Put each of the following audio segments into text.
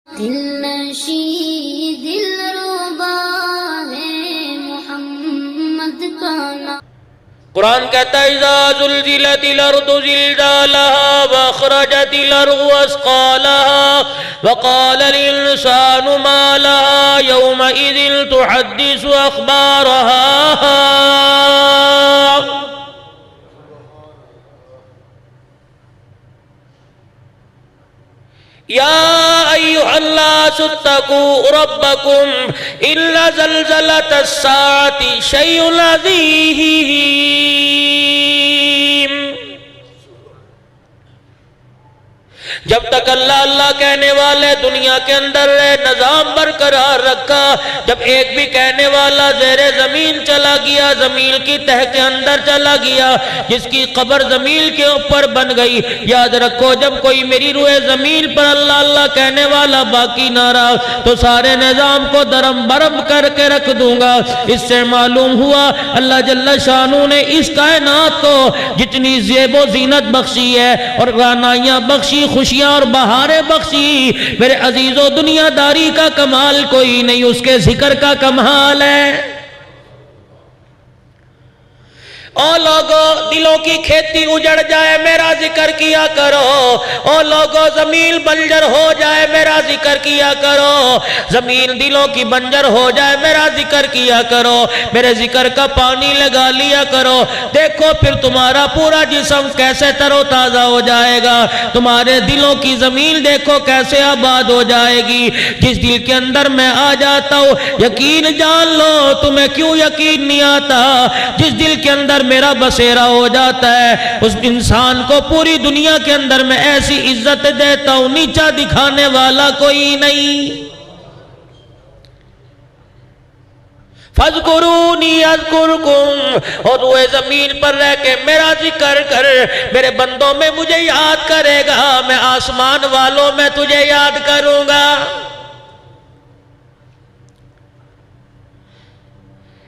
دل نشیں دلربا ہے محمد کا نام۔ قرآن کہتا ہے اذا زلزلت الارض زلزالها واخرجت الارض اثقالها وقال الانسان ما لها يومئذ تحدث اخبارها یا ایھا الناس اتقوا ربکم ان زلزلۃ الساعۃ شیء عظیم۔ جب تک اللہ اللہ کہنے والے دنیا کے اندر نظام برقرار رکھا، جب ایک بھی کہنے والا زیر زمین چلا گیا، زمین کی تہ کے اندر چلا گیا، جس کی قبر زمین کے اوپر بن گئی، یاد رکھو جب کوئی میری روح زمین پر اللہ اللہ کہنے والا باقی نہ رہا تو سارے نظام کو درم برم کر کے رکھ دوں گا۔ اس سے معلوم ہوا اللہ جل شانہ نے اس کائنات کو جتنی زیب و زینت بخشی ہے اور رعنائیاں بخشی، خوشیاں اور بہاریں بخشی، میرے عزیزو دنیا داری کا کمال کوئی نہیں، اس کے ذکر کا کمال ہے۔ او لوگو دلوں کی کھیتی اجڑ جائے میرا ذکر کیا کرو، او لوگو زمین بنجر ہو جائے میرا ذکر کیا کرو، زمین دلوں کی بنجر ہو جائے میرا ذکر کیا کرو، میرے ذکر کا پانی لگا لیا کرو، دیکھو پھر تمہارا پورا جسم کیسے تر و تازہ ہو جائے گا، تمہارے دلوں کی زمین دیکھو کیسے آباد ہو جائے گی۔ جس دل کے اندر میں آ جاتا ہوں یقین جان لو تمہیں کیوں یقین نہیں آتا، جس دل کے اندر میرا بسیرا ہو جاتا ہے اس انسان کو پوری دنیا کے اندر میں ایسی عزت دیتا ہوں نیچا دکھانے والا کوئی نہیں۔ فَاذْكُرُونِي أَذْكُرْكُمْ، اور روئے زمین پر رہ کے میرا ذکر کر، میرے بندوں میں مجھے یاد کرے گا، میں آسمان والوں میں تجھے یاد کروں گا۔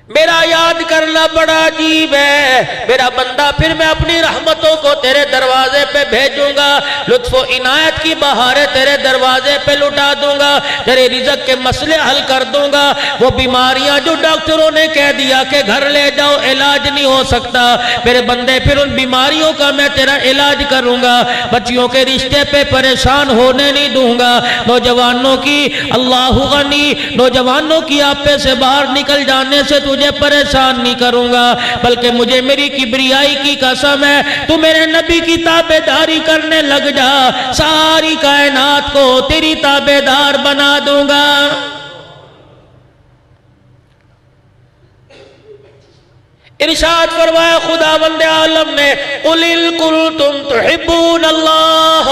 میرا یاد کرنا بڑا عجیب ہے، میرا بندہ پھر میں اپنی رحمتوں کو تیرے دروازے پہ بھیجوں گا، لطف و عنایت کی بہاریں تیرے دروازے پہ لٹا دوں گا، تیرے رزق کے مسئلے حل کر دوں گا۔ وہ بیماریاں جو ڈاکٹروں نے کہہ دیا کہ گھر لے جاؤ علاج نہیں ہو سکتا، میرے بندے پھر ان بیماریوں کا میں تیرا علاج کروں گا، بچیوں کے رشتے پہ پریشان ہونے نہیں دوں گا، نوجوانوں کی اللہ غنی نوجوانوں کی آپے سے باہر نکل جانے سے تجھے پریشان نہیں کروں گا، بلکہ مجھے میری کبریائی کی قسم ہے تو میرے نبی کی تابعداری کرنے لگ جا، ساری کائنات کو تیری تابعدار بنا دوں گا۔ ارشاد فرمایا خداوند عالم نے قُلْ إِن كُنتُمْ تُحِبُّونَ اللَّهَ،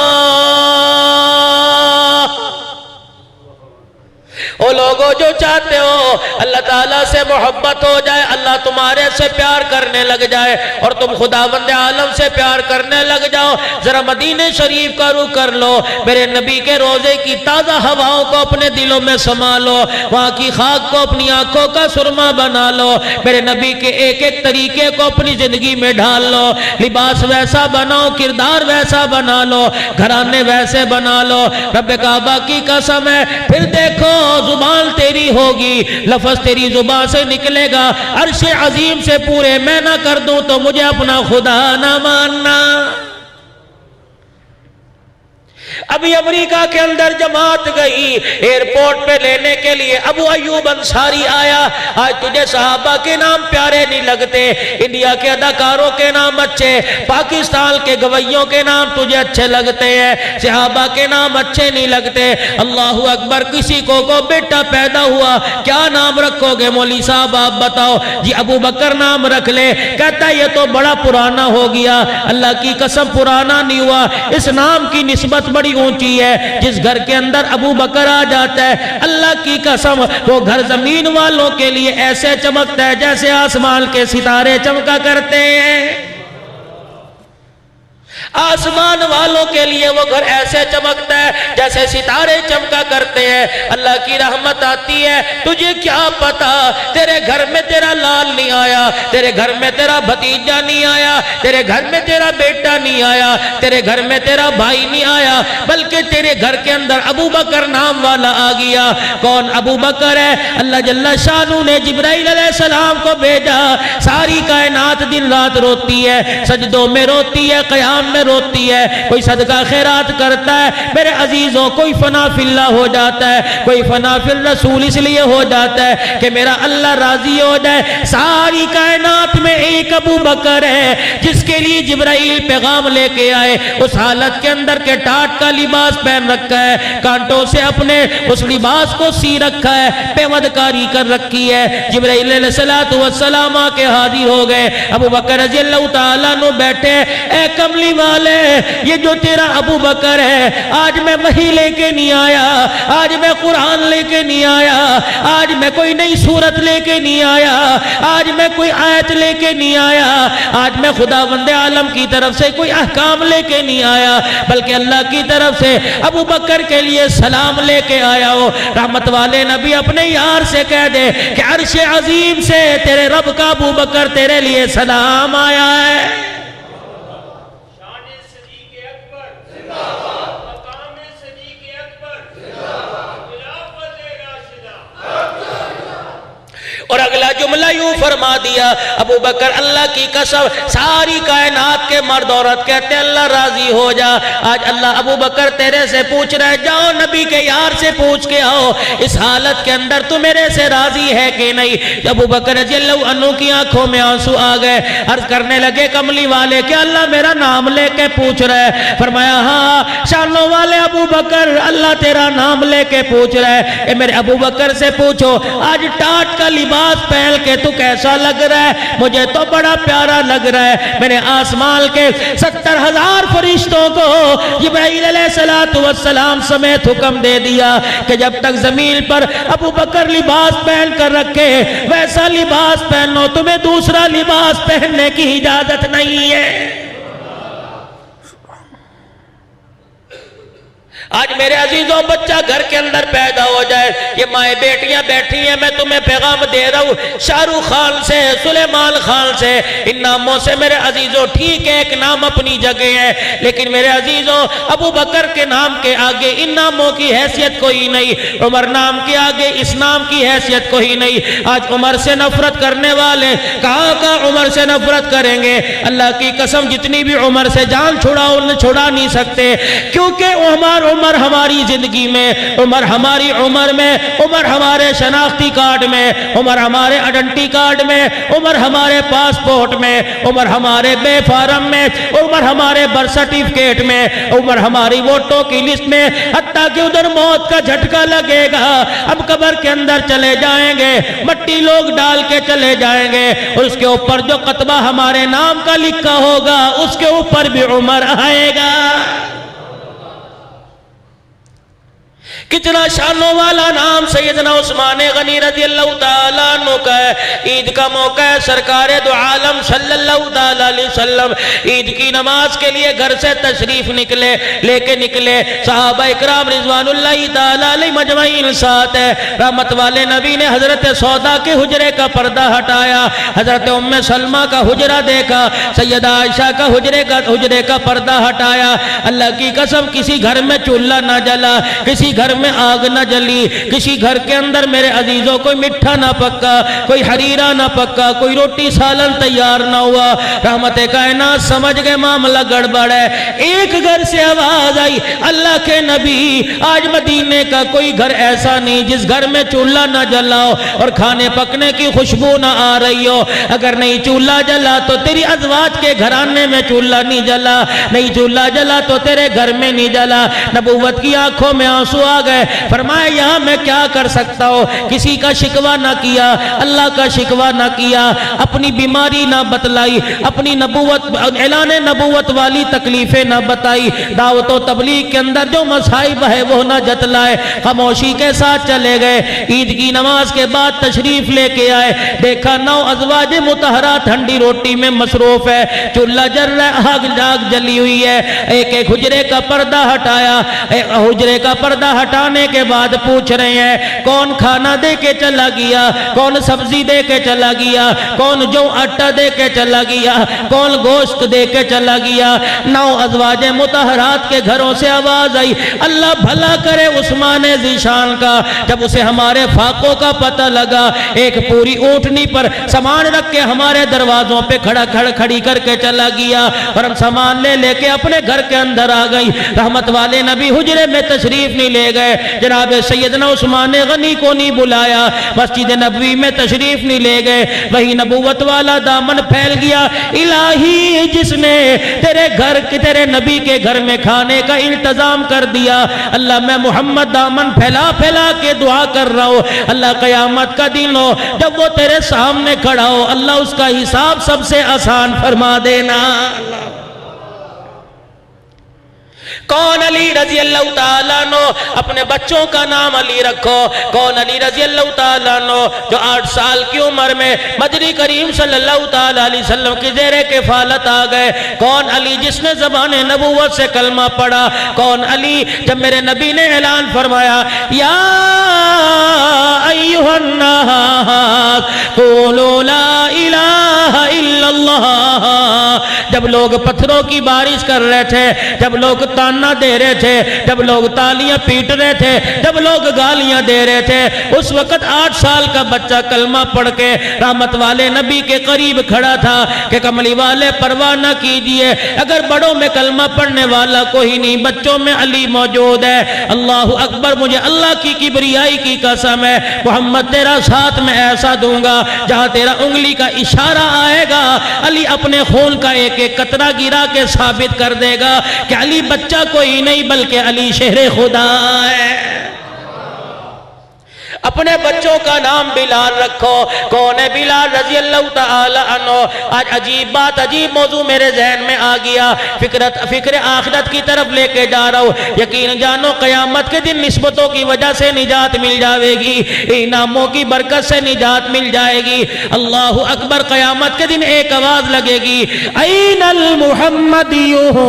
او لوگوں جو چاہتے ہو اللہ تعالیٰ سے محبت ہو جائے، اللہ تمہارے سے پیار کرنے لگ جائے اور تم خداوند عالم سے پیار کرنے لگ جاؤ، ذرا مدینہ شریف کا رخ کر لو، میرے نبی کے روزے کی تازہ ہواؤں کو اپنے دلوں میں سما لو، وہاں کی خاک کو اپنی آنکھوں کا سرما بنا لو، میرے نبی کے ایک ایک طریقے کو اپنی زندگی میں ڈھال لو، لباس ویسا بناؤ، کردار ویسا بنا لو، گھرانے ویسے بنا لو، رب کعبہ کی قسم ہے پھر دیکھو زبان تیری ہوگی، لفظ تیری زبان سے نکلے گا، عرش عظیم سے پورے میں نہ کر دوں تو مجھے اپنا خدا نہ ماننا۔ ابھی امریکہ کے اندر جماعت گئی ایئرپورٹ پہ لینے کے لیے، ابو ایوب انصاری آیا، آج تجھے صحابہ کے نام پیارے نہیں لگتے، انڈیا کے اداکاروں کے نام اچھے، پاکستان کے گویوں کے نام تجھے اچھے لگتے ہیں، صحابہ کے نام اچھے نہیں لگتے۔ اللہ اکبر، کسی کو بیٹا پیدا ہوا کیا نام رکھو گے مولوی صاحب آپ بتاؤ؟ جی ابو بکر نام رکھ لے، کہتا ہے یہ تو بڑا پرانا ہو گیا، اللہ کی قسم پرانا نہیں ہوا، اس نام کی نسبت بڑی اونچی ہے، جس گھر کے اندر ابو بکر آ جاتا ہے اللہ کی قسم وہ گھر زمین والوں کے لیے ایسے چمکتا ہے جیسے آسمان کے ستارے چمکا کرتے ہیں۔ آسمان والوں کے لیے وہ گھر ایسے چمکتا ہے جیسے ستارے چمکا کرتے ہیں. اللہ کی رحمت آتی ہے. تجھے کیا پتا تیرے گھر میں تیرا لال نہیں آیا, تیرے گھر میں تیرا بھتیجا نہیں آیا, تیرے گھر میں تیرا بیٹا نہیں آیا, تیرے گھر میں تیرا بھائی نہیں آیا, بلکہ تیرے گھر کے اندر ابو بکر نام والا آ گیا. کون ابو بکر ہے؟ اللہ جل شانہ نے جبرائیل علیہ السلام کو بھیجا. ساری کائنات دن رات روتی ہے, سجدوں میں روتی ہے, قیام میں روتی ہے. کوئی صدقہ خیرات کرتا ہے میرے عزیزوں, کوئی فنا فی اللہ ہو جاتا ہے, کوئی فنا فی الرسول اس لیے ہو جاتا ہے کہ میرا اللہ راضی ہو جائے. ساری کائنات میں ایک ابو بکر ہے جس کے لیے جبرائیل پیغام لے کے آئے. اس حالت کے اندر کے ٹاٹ کا لباس پہن رکھا ہے, کانٹوں سے اپنے اس لباس کو سی رکھا ہے, پیود کاری کر رکھی ہے. جبرائیل علیہ السلام آ کے حاضر ہو گئے. ابو بکر رضی اللہ تعالیٰ عنہ بیٹھے. اے کملی والے, یہ جو تیرا ابو بکر ہے, آج میں وحی لے کے نہیں آیا, آج میں قرآن لے کے نہیں آیا, آج میں کوئی نئی صورت لے کے نہیں آیا, آج میں کوئی آیت لے کے نہیں آیا, آج میں خداوند عالم کی طرف سے کوئی احکام لے کے نہیں آیا, بلکہ اللہ کی طرف سے ابو بکر کے لیے سلام لے کے آیا ہو. رحمت والے نبی اپنے یار سے کہہ دے کہ عرش عظیم سے تیرے رب کا ابو بکر تیرے لیے سلام آیا ہے. اور اگلا جملہ یوں فرما دیا, ابو بکر اللہ کی قسم, ساری کائنات کے مرد عورت کہتے ہیں اللہ راضی ہو جا. آج اللہ ابو بکر تیرے سے پوچھ رہے, جاؤ نبی کے یار سے پوچھ کے آؤ اس حالت کے اندر تو میرے سے راضی ہے کہ نہیں. ابو بکر رضی اللہ عنہ کی آنکھوں میں آنسو آ گئے. عرض کرنے لگے کملی والے, کیا اللہ میرا نام لے کے پوچھ رہے؟ فرمایا ہاں شانوں والے ابو بکر, اللہ تیرا نام لے کے پوچھ رہے. اے میرے ابو بکر سے پوچھو آج ٹاٹ کا لباس پہن کے تو کیسا لگ رہا ہے؟ مجھے تو بڑا پیارا لگ رہا ہے. میں نے آسمان کے 70,000 فرشتوں کو جبرائیل علیہ السلام سمیت حکم دے دیا کہ جب تک زمین پر ابو بکر لباس پہن کر رکھے ویسا لباس پہنو, تمہیں دوسرا لباس پہننے کی اجازت نہیں ہے. آج میرے عزیزوں بچہ گھر کے اندر پیدا ہو جائے, یہ مائیں بیٹیاں بیٹھی ہیں, میں تمہیں پیغام دے رہا ہوں شاہ رخ خان سے, سلیمان خان سے, ان ناموں سے میرے عزیزوں ٹھیک ہے ایک نام اپنی جگہ ہے, لیکن میرے عزیزوں ابو بکر کے نام کے آگے ان ناموں کی حیثیت کوئی نہیں, عمر نام کے آگے اس نام کی حیثیت کوئی نہیں. آج عمر سے نفرت کرنے والے کہاں عمر سے نفرت کریں گے؟ اللہ کی قسم جتنی بھی عمر سے جان چھڑاؤ انہیں چھڑا نہیں سکتے, کیونکہ عمر ہماری زندگی میں, عمر ہماری عمر میں, عمر ہمارے شناختی کارڈ میں, عمر ہمارے آئیڈینٹی کارڈ میں, عمر ہمارے پاسپورٹ میں, عمر ہمارے بے فارم میں, عمر ہمارے برتھ سرٹیفکیٹ میں, عمر ہماری ووٹوں کی لسٹ میں, حتیٰ کہ ادھر موت کا جھٹکا لگے گا, ہم قبر کے اندر چلے جائیں گے, مٹی لوگ ڈال کے چلے جائیں گے, اور اس کے اوپر جو قطبہ ہمارے نام کا لکھا ہوگا اس کے اوپر بھی عمر آئے گا. کتنا شانوں والا نام سیدنا عثمان غنی رضی اللہ تعالیٰ عنہ کا ہے. عید کا موقع ہے, سرکار دو عالم صلی اللہ تعالیٰ علیہ وسلم عید کی نماز کے لیے گھر سے تشریف لے کے نکلے. صحابہ اکرام رضوان اللہ تعالیٰ علیہ مجمعین ساتھ ہے. رحمت والے نبی نے حضرت سودا کے حجرے کا پردہ ہٹایا, حضرت ام سلمہ کا حجرہ دیکھا, سیدہ عائشہ کا حجرے کا پردہ ہٹایا. اللہ کی قسم کسی گھر میں چولہا نہ جلا, کسی گھر میں آگ نہ جلی, کسی گھر کے اندر میرے عزیزوں کوئی مٹھا نہ پکا, کوئی حریرہ نہ پکا, کوئی روٹی سالن تیار نہ ہوا. رحمت کائنات سمجھ گئے معاملہ گڑبڑ ہے. ایک گھر سے آواز آئی, اللہ کے نبی آج مدینے کا کوئی گھر ایسا نہیں جس گھر میں چولہا نہ جلا ہو اور کھانے پکنے کی خوشبو نہ آ رہی ہو. اگر نہیں چولہا جلا تو تیری ازواج کے گھرانے میں چولہا نہیں جلا, نہیں چولہا جلا تو تیرے گھر میں نہیں جلا. نبوت کی آنکھوں میں آنسو آ گئے. گئے. فرمایا یہاں میں کیا کر سکتا ہوں؟ کسی کا شکوہ نہ کیا، اللہ کا شکوہ نہ کیا، اپنی بیماری نہ بتلائی، اپنی نبوت اعلان نبوت والی تکلیفیں نہ بتائی، دعوت و تبلیغ کے اندر جو مصائب ہے وہ نہ جتلائے، خاموشی کے ساتھ چلے گئے. عید کی نماز کے بعد تشریف لے کے آئے، دیکھا 9 ازواج مطہرہ ٹھنڈی روٹی میں مصروف ہے، چولہا جل رہا ہے، آگ جلی ہوئی ہے. ایک ایک حجرے کا پردہ ہٹایا، حجرے کا پردہ ہٹانے کے بعد پوچھ رہے ہیں کون کھانا دے کے چلا گیا، کون سبزی دے کے چلا گیا، کون جو آٹا دے کے چلا گیا، کون گوشت دے کے چلا گیا. 9 ازواج مطہرات کے گھروں سے آواز آئی، اللہ بھلا کرے عثمان ذیشان کا. جب اسے ہمارے فاقوں کا پتہ لگا، ایک پوری اونٹنی پر سامان رکھ کے ہمارے دروازوں پہ کھڑی کر کے چلا گیا، اور ہم سامان لے کے اپنے گھر کے اندر آ گئی. رحمت والے نبی حجرے میں تشریف نہیں لے گئے، جناب سیدنا عثمان غنی کو نہیں بلایا، مسجد نبوی میں تشریف نہیں لے گئے. وہی نبوت والا دامن پھیل گیا. الہی جس نے تیرے نبی کے گھر میں کھانے کا انتظام کر دیا، اللہ میں محمد دامن پھیلا کے دعا کر رہا ہوں، اللہ قیامت کا دن ہو جب وہ تیرے سامنے کھڑا ہو، اللہ اس کا حساب سب سے آسان فرما دینا. کون علی رضی اللہ تعالیٰ عنہ؟ اپنے بچوں کا نام علی رکھو. کون علی رضی اللہ تعالیٰ عنہ جو 8 سال کی عمر میں مدنی کریم صلی اللہ تعالیٰ علیہ وسلم کی زیر کفالت آ گئے. کون علی جس نے زبان نبوت سے کلمہ پڑھا. کون علی جب میرے نبی نے اعلان فرمایا یا ایھا الناس قولوا لا الہ الا اللہ، جب لوگ پتھروں کی بارش کر رہے تھے، جب لوگ تانا دے رہے تھے، جب لوگ تالیاں پیٹ رہے تھے، جب لوگ گالیاں دے رہے تھے، اس وقت 8 سال کا بچہ کلمہ پڑھ کے رحمت والے نبی کے قریب کھڑا تھا کہ کملی والے پرواہ نہ کیجئے، اگر بڑوں میں کلمہ پڑھنے والا کوئی نہیں، بچوں میں علی موجود ہے. اللہ اکبر، مجھے اللہ کی کبریائی کی قسم ہے، محمد تیرا ساتھ میں ایسا دوں گا جہاں تیرا انگلی کا اشارہ آئے گا علی اپنے خون کا ایک ایک قطرہ گرا کے ثابت کر دے گا کہ علی بچہ کوئی نہیں بلکہ علی شہر خدا ہے. اپنے بچوں کا نام بلال رکھو. کون ہے بلال رضی اللہ تعالی عنہ؟ آج عجیب بات، عجیب موضوع میرے ذہن میں آ گیا، فکر آخرت کی طرف لے کے جا رہا ہوں. یقین جانو قیامت کے دن نسبتوں کی وجہ سے نجات مل جائے گی، انعاموں کی برکت سے نجات مل جائے گی. اللہ اکبر، قیامت کے دن ایک آواز لگے گی، این المحمدیون،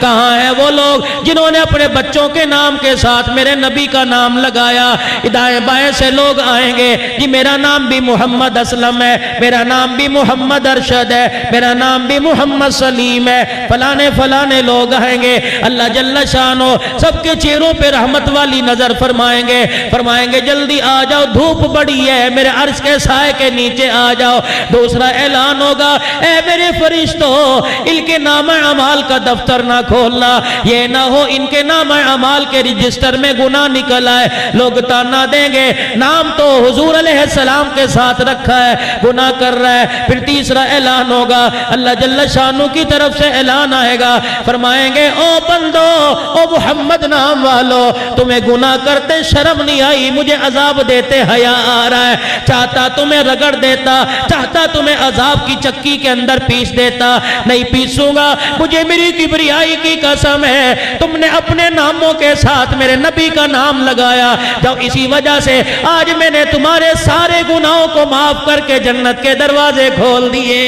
کہاں ہیں وہ لوگ جنہوں نے اپنے بچوں کے نام کے ساتھ میرے نبی کا نام لگایا. دائیں بائیں سے لوگ آئیں گے، جی میرا نام بھی محمد اسلم ہے، میرا نام بھی محمد ارشد ہے، میرا نام بھی محمد سلیم ہے، فلانے لوگ آئیں گے. اللہ جل شانہ سب کے چہروں پہ رحمت والی نظر فرمائیں گے جلدی آ جاؤ، دھوپ بڑی ہے، میرے عرش کے سائے کے نیچے آ جاؤ. دوسرا اعلان ہوگا، اے میرے فرشتوں، ان کے نام اعمال کا دفتر نہ کھولنا، یہ نہ ہو ان کے نام اعمال کے رجسٹر میں گناہ نکل آئے. لوگ تانا دیں گے، نام تو حضور علیہ السلام کے ساتھ رکھا ہے، گناہ کر رہا ہے. پھر تیسرا اعلان ہوگا، اللہ جل شانہ کی طرف سے اعلان آئے گا، فرمائیں گے او بندو، او محمد نام والو، تمہیں گناہ کرتے شرم نہیں آئی، مجھے عذاب دیتے حیا آ رہا ہے. چاہتا تمہیں رگڑ دیتا، چاہتا تمہیں عذاب کی چکی کے اندر پیس دیتا، نہیں پیسوں گا، مجھے میری کبریائی کی قسم ہے، تم نے اپنے ناموں کے ساتھ میرے نبی کا نام لگایا. جب اسی وجہ سے آج میں نے تمہارے سارے گناہوں کو معاف کر کے جنت کے دروازے کھول دیے.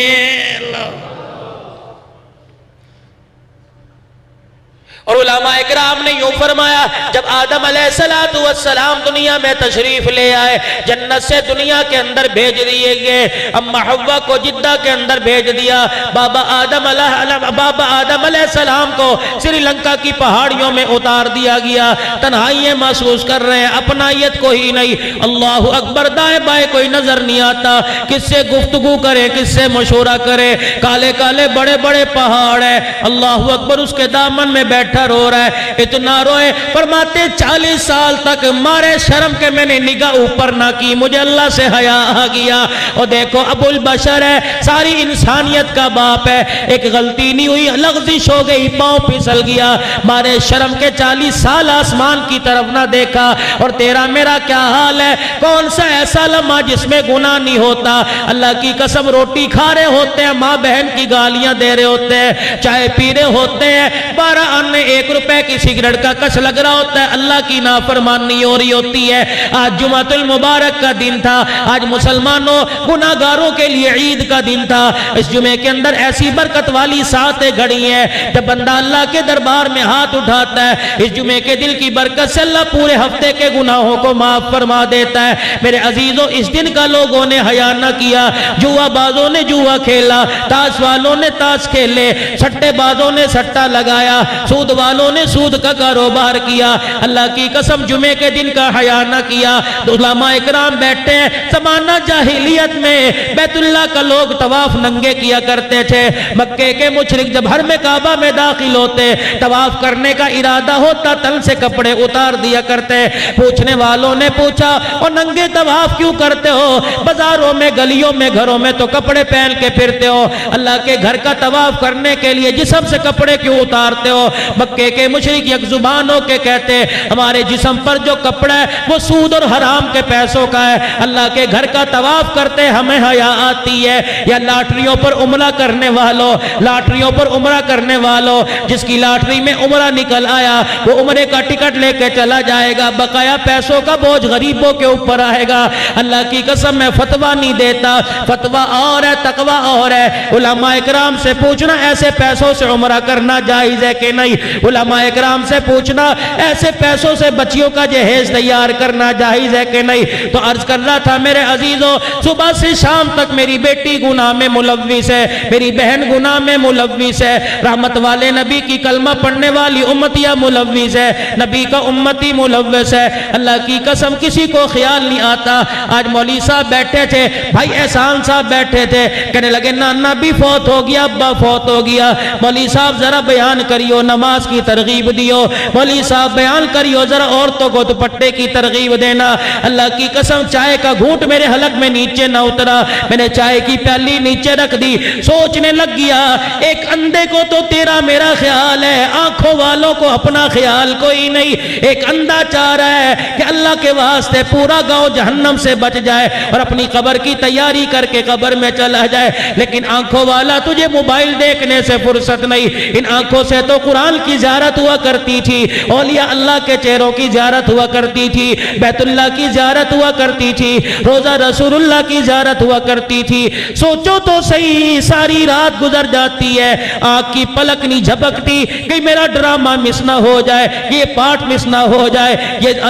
اور علماء اکرام نے یوں فرمایا، جب آدم علیہ السلام دنیا میں تشریف لے آئے، جنت سے دنیا کے اندر بھیج دیے گئے، اما حوا کو جدہ کے اندر بھیج دیا، بابا آدم علیہ السلام کو سری لنکا کی پہاڑیوں میں اتار دیا گیا. تنہائییں محسوس کر رہے ہیں، اپنائیت کوئی نہیں. اللہ اکبر، دائیں بائیں کوئی نظر نہیں آتا، کس سے گفتگو کرے، کس سے مشورہ کرے. کالے کالے بڑے بڑے پہاڑ ہیں. اللہ اکبر، اس کے دامن میں بیٹھا بیٹھا رو رہا ہے، اتنا روئے، فرماتے 40 سال تک مارے شرم کے میں نے نگاہ اوپر نہ کی، مجھے اللہ سے حیا آ گیا۔ اور دیکھو ابو البشر ہے، ساری انسانیت کا باپ ہے، ایک غلطی نہیں ہوئی، لغزش ہو گئی، پاؤں پھسل گیا، مارے شرم کے 40 سال آسمان کی طرف نہ دیکھا۔ اور تیرا میرا کیا حال ہے؟ کون سا ایسا لمحہ جس میں گناہ نہیں ہوتا؟ اللہ کی قسم روٹی کھا رہے ہوتے ہیں، ماں بہن کی گالیاں دے رہے ہوتے ہیں، چائے پی رہے ہوتے ہیں، 12 آنے 1 روپے کی سگریٹ کا کش لگ رہا ہوتا ہے، اللہ کی نافرمانی ہو رہی ہوتی ہے۔ آج جمعۃ المبارک کا دن تھا، آج مسلمانوں گناہگاروں کے لیے عید کا دن تھا۔ اس جمعے کے اندر ایسی برکت والی ساتیں گھڑی ہیں، جب بندہ اللہ کے دربار میں ہاتھ اٹھاتا ہے، اس جمعے کے دل کی برکت سے اللہ پورے ہفتے کے گناہوں کو معاف فرما دیتا ہے۔ میرے عزیزوں، اس دن کا لوگوں نے حیا نہ کیا، جوا بازوں نے جوا کھیلا، تاش والوں نے تاش کھیلے، سٹے بازوں نے سٹا لگایا، سود والوں نے سود کا کاروبار کیا، اللہ کی قسم جمعے کے دن کا حیا نہ کیا۔ تو علماء اکرام بیٹھتے ہیں، زمانہ جاہلیت میں بیت اللہ کا لوگ طواف ننگے کیا کرتے تھے، مکے کے مشرک جب حرم کعبہ میں داخل ہوتے، طواف کرنے کا ارادہ ہوتا، تن سے کپڑے اتار دیا کرتے۔ پوچھنے والوں نے پوچھا، اور ننگے طواف کیوں کرتے ہو؟ بازاروں میں، گلیوں میں، گھروں میں تو کپڑے پہن کے پھرتے ہو، اللہ کے گھر کا طواف کرنے کے لیے جسم سے کپڑے کیوں اتارتے ہو؟ مکے کے مشرک یک زبان ہو کے کہتے، ہمارے جسم پر جو کپڑا ہے وہ سود اور حرام کے پیسوں کا ہے، اللہ کے گھر کا طواف کرتے ہمیں حیا آتی ہے۔ یا لاٹریوں پر عمرہ کرنے والوں، لاٹریوں پر عمرہ کرنے والوں، جس کی لاٹری میں عمرہ نکل آیا وہ عمرے کا ٹکٹ لے کے چلا جائے گا، بقایا پیسوں کا بوجھ غریبوں کے اوپر آئے گا۔ اللہ کی قسم میں فتویٰ نہیں دیتا، فتویٰ اور ہے، تقویٰ اور ہے۔ علماء اکرام سے پوچھنا ایسے پیسوں سے عمرہ کرنا جائز ہے کہ نہیں؟ علماء اکرام سے پوچھنا ایسے پیسوں سے بچیوں کا جہیز تیار کرنا جائز ہے کہ نہیں؟ تو عرض کر رہا تھا میرے عزیزوں، صبح سے شام تک میری بیٹی گناہ میں ملوث ہے، میری بہن گناہ میں ملوث ہے، رحمت والے نبی کی کلمہ پڑھنے والی امتیہ ملوث ہے، نبی کا امتی ملوث ہے۔ اللہ کی قسم کسی کو خیال نہیں آتا۔ آج مولوی صاحب بیٹھے تھے، بھائی احسان صاحب بیٹھے تھے، کہنے لگے نانا بھی فوت ہو گیا، ابا فوت ہو گیا، مولوی صاحب ذرا بیان کریو، نماز کی ترغیب دیو، مولوی صاحب بیان کریو، ذرا عورتوں کو دوپٹے کی ترغیب دینا۔ اللہ کی قسم چائے کا گھونٹ میرے حلق میں نیچے نہ اترا، میں نے چائے کی پیالی نیچے رکھ دی، سوچنے لگ گیا ایک اندھے کو تو تیرا میرا خیال ہے، آنکھوں والوں کو اپنا خیال کوئی نہیں۔ ایک اندھا چاہ رہا ہے کہ اللہ کے واسطے پورا گاؤں جہنم سے بچ جائے اور اپنی قبر کی تیاری کر کے قبر میں چلا جائے، لیکن آنکھوں والا تجھے موبائل دیکھنے سے فرصت نہیں، ان آنکھوں سے تو قرآن کی زیارت ہوا کرتی تھی، اولیاء اللہ کے چہروں کی زیارت ہوا کرتی تھی، بیت اللہ کی زیارت ہوا کرتی تھی، روزہ رسول اللہ کی زیارت ہوا کرتی تھی۔ سوچو تو صحیح، ساری رات گزر جاتی ہے، آنکھ کی پلک نہیں جھپکتی کہ میرا ڈرامہ مس نہ ہو جائے، یہ پارٹ مس نہ ہو جائے،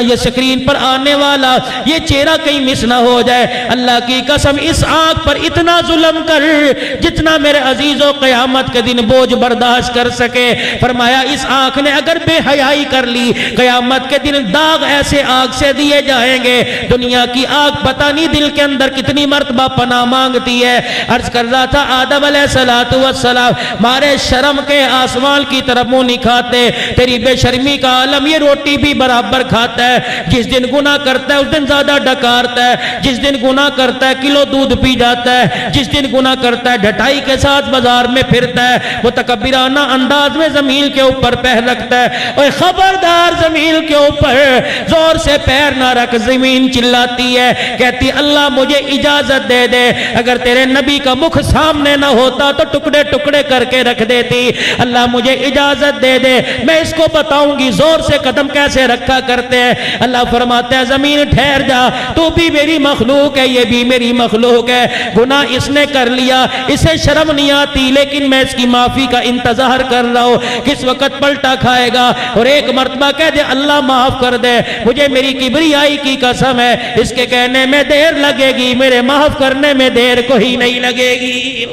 یہ سکرین پر آنے والا یہ چہرہ کہیں مس نہ ہو جائے۔ اللہ کی قسم اس آنکھ پر اتنا ظلم کر جتنا میرے عزیزوں قیامت کے دن بوجھ برداشت کر سکے۔ فرمایا اس آنکھ نے اگر بے حیائی کر لی، قیامت کے دن داغ ایسے آگ سے دیے جائیں گے، دنیا کی آگ پتہ نہیں دل کے اندر کتنی مرتبہ پناہ مانگتی ہے۔ عرض کر رہا تھا آدم علیہ السلام مارے شرم کے آسمان کی طرف منہ نہیں کھاتے، تیری بے شرمی کا عالم یہ روٹی بھی برابر کھاتا ہے، جس دن گناہ کرتا ہے اس دن زیادہ ڈکارتا ہے، جس دن گناہ کرتا ہے کلو دودھ پی جاتا ہے، جس دن گناہ کرتا ہے ڈھٹائی کے ساتھ بازار میں پھرتا ہے، متکبرانہ انداز میں زمین کے اوپر پیر رکھتا ہے۔ اور خبردار زمین کے اوپر زور سے پیر نہ رکھ، زمین چلاتی ہے، کہتی اللہ مجھے اجازت دے دے، اگر تیرے نبی کا مکھ سامنے نہ ہوتا تو ٹکڑے ٹکڑے کر کے رکھ دیتی، اللہ مجھے اجازت دے دے، میں اس کو بتاؤں گی زور سے قدم کیسے رکھا کرتے ہیں۔ اللہ فرماتا ہے زمین ٹھہر جا، تو بھی میری مخلوق ہے، یہ بھی میری مخلوق ہے، گناہ اس نے کر لیا، اسے شرم نہیں آتی، لیکن میں اس کی معافی کا انتظار کر رہا ہوں، کس وقت پلٹا کھائے گا اور ایک مرتبہ کہہ دے اللہ معاف کر دے، مجھے میری کبریائی کی قسم ہے اس کے کہنے میں دیر لگے گی، میرے معاف کرنے میں دیر کو ہی نہیں لگے گی۔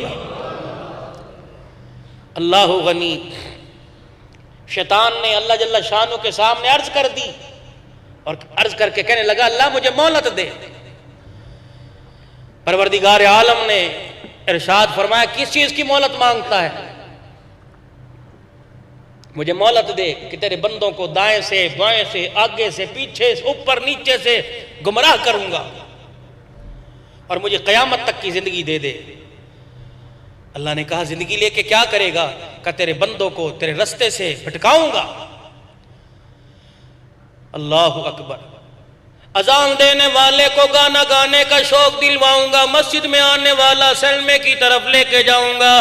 اللہ غنی۔ شیطان نے اللہ جل شانہ کے سامنے عرض کر دی اور عرض کر کے کہنے لگا اللہ مجھے مہلت دے۔ پروردگار عالم نے ارشاد فرمایا کس چیز کی مہلت مانگتا ہے؟ مجھے مہلت دے کہ تیرے بندوں کو دائیں سے بائیں سے آگے سے پیچھے سے اوپر نیچے سے گمراہ کروں گا، اور مجھے قیامت تک کی زندگی دے دے۔ اللہ نے کہا زندگی لے کے کیا کرے گا؟ کہ تیرے بندوں کو تیرے رستے سے بھٹکاؤں گا۔ اللہ اکبر۔ اذان دینے والے کو گانا گانے کا شوق دلواؤں گا، مسجد میں آنے والا سلمے کی طرف لے کے جاؤں گا۔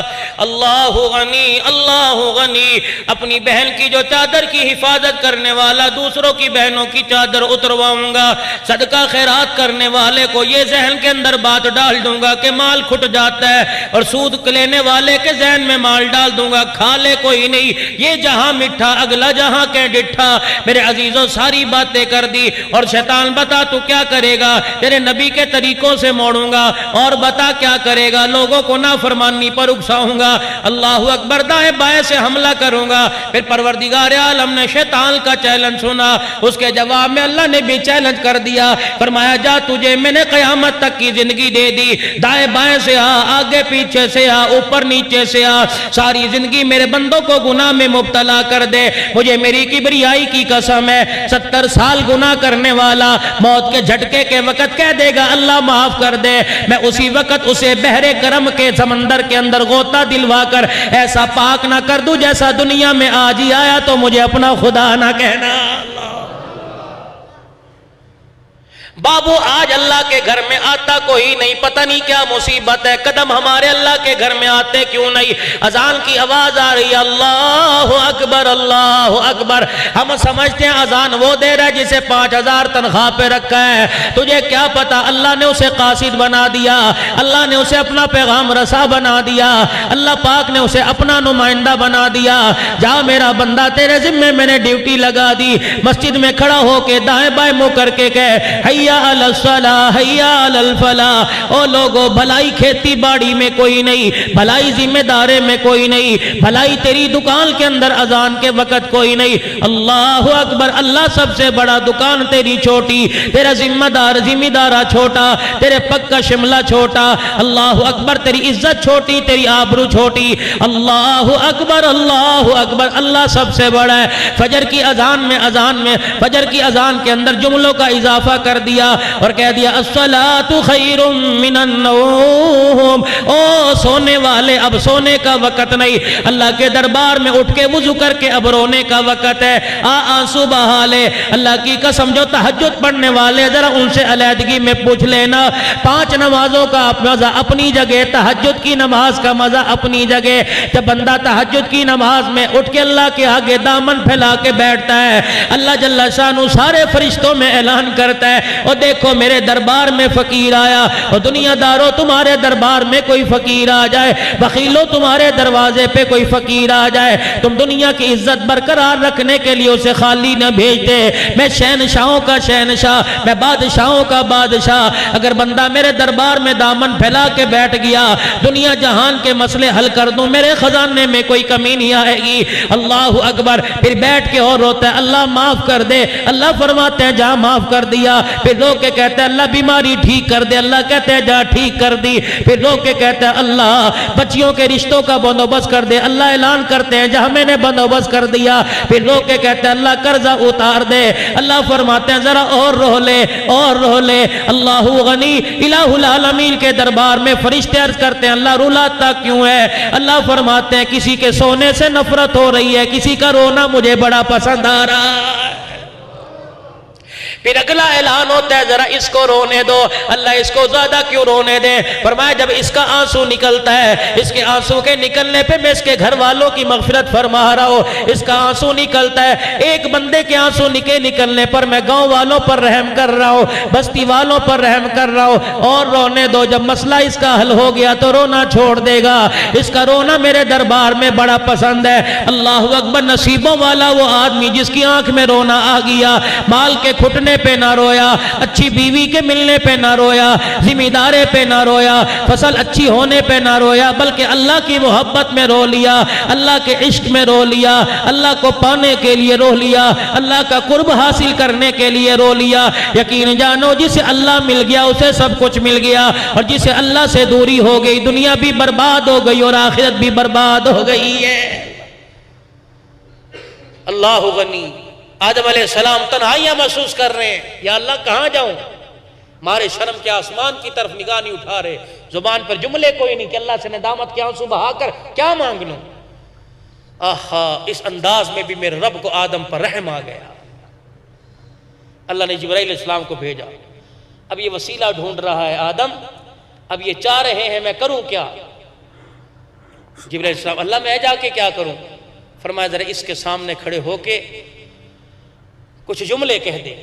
اللہ غنی، اللہ غنی۔ اپنی بہن کی جو چادر کی حفاظت کرنے والا دوسروں کی بہنوں کی چادر اترواؤں گا۔ صدقہ خیرات کرنے والے کو یہ ذہن کے اندر بات ڈال دوں گا کہ مال کھٹ جاتا ہے، اور سود لینے والے کے ذہن میں مال ڈال دوں گا کھا لے کوئی نہیں، یہ جہاں مٹھا اگلا جہاں کہ ڈٹھا۔ میرے عزیزوں ساری باتیں کر دی، اور شیطان بتا تو کیا کرے گا؟ تیرے نبی کے طریقوں سے موڑوں گا، اور بتا کیا کرے گا؟ لوگوں کو نافرمانی پر اکساؤں گا۔ اللہ اکبر۔ دائیں بائیں سے حملہ کروں گا۔ پھر پروردگار عالم نے شیطان کا چیلنج سنا، اس کے جواب میں اللہ نے بھی چیلنج کر دیا، فرمایا جا تجھے میں نے قیامت تک کی زندگی دے دی، دائیں بائیں سے آ، آگے پیچھے سے آ، اوپر نیچے سے آ، ساری زندگی میرے بندوں کو گناہ میں مبتلا کر دے۔ مجھے میری کبریائی کی قسم ہے، 70 سال گناہ کرنے والا موت کے جھٹکے کے وقت کہہ دے گا اللہ معاف کر دے، میں اسی وقت اسے بحر کرم کے سمندر کے اندر غوطہ دلوا کر ایسا پاک نہ کر دوں جیسا دنیا میں آج ہی آیا تو مجھے اپنا خدا نہ کہنا۔ بابو آج اللہ کے گھر میں آتا کوئی نہیں، پتہ نہیں کیا مصیبت ہے، قدم ہمارے اللہ کے گھر میں آتے کیوں نہیں؟ اذان کی آواز آ رہی ہے، اللہ اکبر اللہ اکبر۔ ہم سمجھتے ہیں اذان وہ دے رہا ہے جسے 5000 تنخواہ پہ رکھا ہے، تجھے کیا پتا اللہ نے اسے قاصد بنا دیا، اللہ نے اسے اپنا پیغام رسا بنا دیا، اللہ پاک نے اسے اپنا نمائندہ بنا دیا۔ جا میرا بندہ تیرے ذمے میں نے ڈیوٹی لگا دی، مسجد میں کھڑا ہو کے دائیں بائیں منہ کر کے کہے حیا علی الصلاح حیا علی الفلاح۔ او لوگو بھلائی کھیتی باڑی میں کوئی نہیں، بھلائی ذمہ دارے میں کوئی نہیں، بھلائی تیری دکان کے اندر اذان کے وقت کوئی نہیں۔ اللہ اکبر۔ اللہ سب سے بڑا، دکان تیری چھوٹی، تیرا ذمہ دارہ چھوٹا، تیرے پگ کا شملہ چھوٹا۔ اللہ اکبر۔ تیری عزت چھوٹی، تیری آبرو چھوٹی۔ اللہ اکبر اللہ اکبر۔ اللہ سب سے بڑا ہے۔ فجر کی اذان میں فجر کی اذان کے اندر جملوں کا اضافہ کر دیا اور کہہ دیا الصلاۃ خیر من النوم۔ او سونے والے اب سونے کا وقت نہیں، اللہ کے دربار میں اٹھ کے وضو کر کے اب رونے کا وقت ہے۔ آنسو بہا لے۔ اللہ کی قسم جو تہجد پڑھنے والے ذرا ان سے علیحدگی میں پوچھ لینا، 5 نمازوں کا مزہ اپنی جگہ، تہجد کی نماز کا مزہ اپنی جگہ۔ جب بندہ تہجد کی نماز میں اٹھ کے اللہ کے آگے دامن پھیلا کے بیٹھتا ہے، اللہ جل شانہ سارے فرشتوں میں اعلان کرتا ہے اور دیکھو میرے دربار میں فقیر آیا۔ اور دنیا داروں تمہارے دربار میں کوئی فقیر آ جائے، بخیلوں تمہارے دروازے پہ کوئی فقیر آ جائے، تم دنیا کی عزت برقرار رکھنے کے لیے اسے خالی نہ بھیجتے۔ میں شہنشاہوں کا شہنشاہ، میں بادشاہوں کا بادشاہ، اگر بندہ میرے دربار میں دامن پھیلا کے بیٹھ گیا، دنیا جہان کے مسئلے حل کر دوں، میرے خزانے میں کوئی کمی نہیں آئے گی۔ اللہ اکبر۔ پھر بیٹھ کے اور روتا ہے اللہ معاف کر دے، اللہ فرماتے ہیں جا معاف کر دیا۔ پھر رو کے کہتے ہیں اللہ بیماری ٹھیک کر دے، اللہ کہتے ہیں جا ٹھیک کر دی۔ پھر رو کے کہتے ہیں اللہ بچیوں کے رشتوں کا بندوبست کر دے، اللہ اعلان کرتے ہیں جہاں میں نے بندوبست کر دیا۔ پھر رو کے کہتے ہیں اللہ قرضہ اتار دے، اللہ فرماتے ہیں ذرا اور رو لے اور رو لے۔ اللہ غنی الہ العالمین کے دربار میں فرشتے عرض کرتے ہیں اللہ رلاتا کیوں ہے؟ اللہ فرماتے ہیں کسی کے سونے سے نفرت ہو رہی ہے، کسی کا رونا مجھے بڑا پسند آ رہا ہے۔ پھر اگلا اعلان ہوتا ہے ذرا اس کو رونے دو، اللہ اس کو زیادہ کیوں رونے دے؟ فرمایا جب اس کا آنسو نکلتا ہے، اس کے آنسو کے نکلنے پہ میں اس کے گھر والوں کی مغفرت فرما رہا ہوں۔ اس کا آنسو نکلتا ہے، ایک بندے کے آنسو نکلنے پر میں گاؤں والوں پر رحم کر رہا ہوں، بستی والوں پر رحم کر رہا ہوں۔ اور رونے دو، جب مسئلہ اس کا حل ہو گیا تو رونا چھوڑ دے گا، اس کا رونا میرے دربار میں بڑا پسند ہے۔ اللہ اکبر۔ نصیبوں والا وہ آدمی جس کی آنکھ میں رونا آ گیا، مال کے کھٹنے پہ نہ رویا، اچھی بیوی کے ملنے پہ نہ رویا، ذمہ دارے پہ نہ رویا، فصل اچھی ہونے پہ نہ رویا، بلکہ اللہ کی محبت میں رو لیا، اللہ کے عشق میں رو لیا، اللہ کو پانے کے لیے رو لیا، اللہ کا قرب حاصل کرنے کے لیے رو لیا۔ یقین جانو جسے اللہ مل گیا اسے سب کچھ مل گیا، اور جسے اللہ سے دوری ہو گئی دنیا بھی برباد ہو گئی اور آخرت بھی برباد ہو گئی ہے۔ اللہ غنی، آدم علیہ السلام تنہائیاں محسوس کر رہے ہیں، یا اللہ کہاں جاؤں، مارے شرم کے آسمان کی طرف نگاہ نہیں اٹھا رہے، زبان پر جملے کوئی نہیں کہ اللہ سے ندامت کے آنسو بہا کر کیا مانگ لوں۔ آہا، اس انداز میں بھی میرے رب کو آدم پر رحم آ گیا۔ اللہ نے جبرائیل علیہ السلام کو بھیجا، اب یہ وسیلہ ڈھونڈ رہا ہے آدم، اب یہ چاہ رہے ہیں میں کروں کیا؟ جبرائیل علیہ السلام، اللہ میں جا کے کیا کروں؟ فرمایا ذرا اس کے سامنے کھڑے ہو کے کچھ جملے کہہ دے۔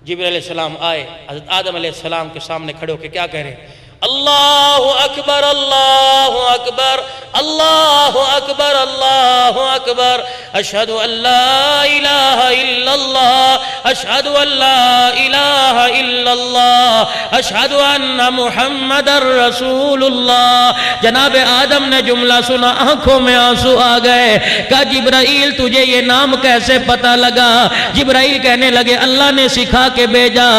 جبرائیل علیہ السلام آئے، حضرت آدم علیہ السلام کے سامنے کھڑے ہو کے کیا کہہ رہے ہیں؟ اللہ اکبر اللہ اکبر اللہ اکبر اللہ اکبر، اشہد ان لا الہ الا اللہ اشہد ان لا الہ الا اللہ اشہد ان محمد رسول اللہ۔ جناب آدم نے جملہ سنا، آنکھوں میں آنسو آ گئے، کہا جبرائیل تجھے یہ نام کیسے پتہ لگا؟ جبرائیل کہنے لگے اللہ نے سکھا کے بھیجا۔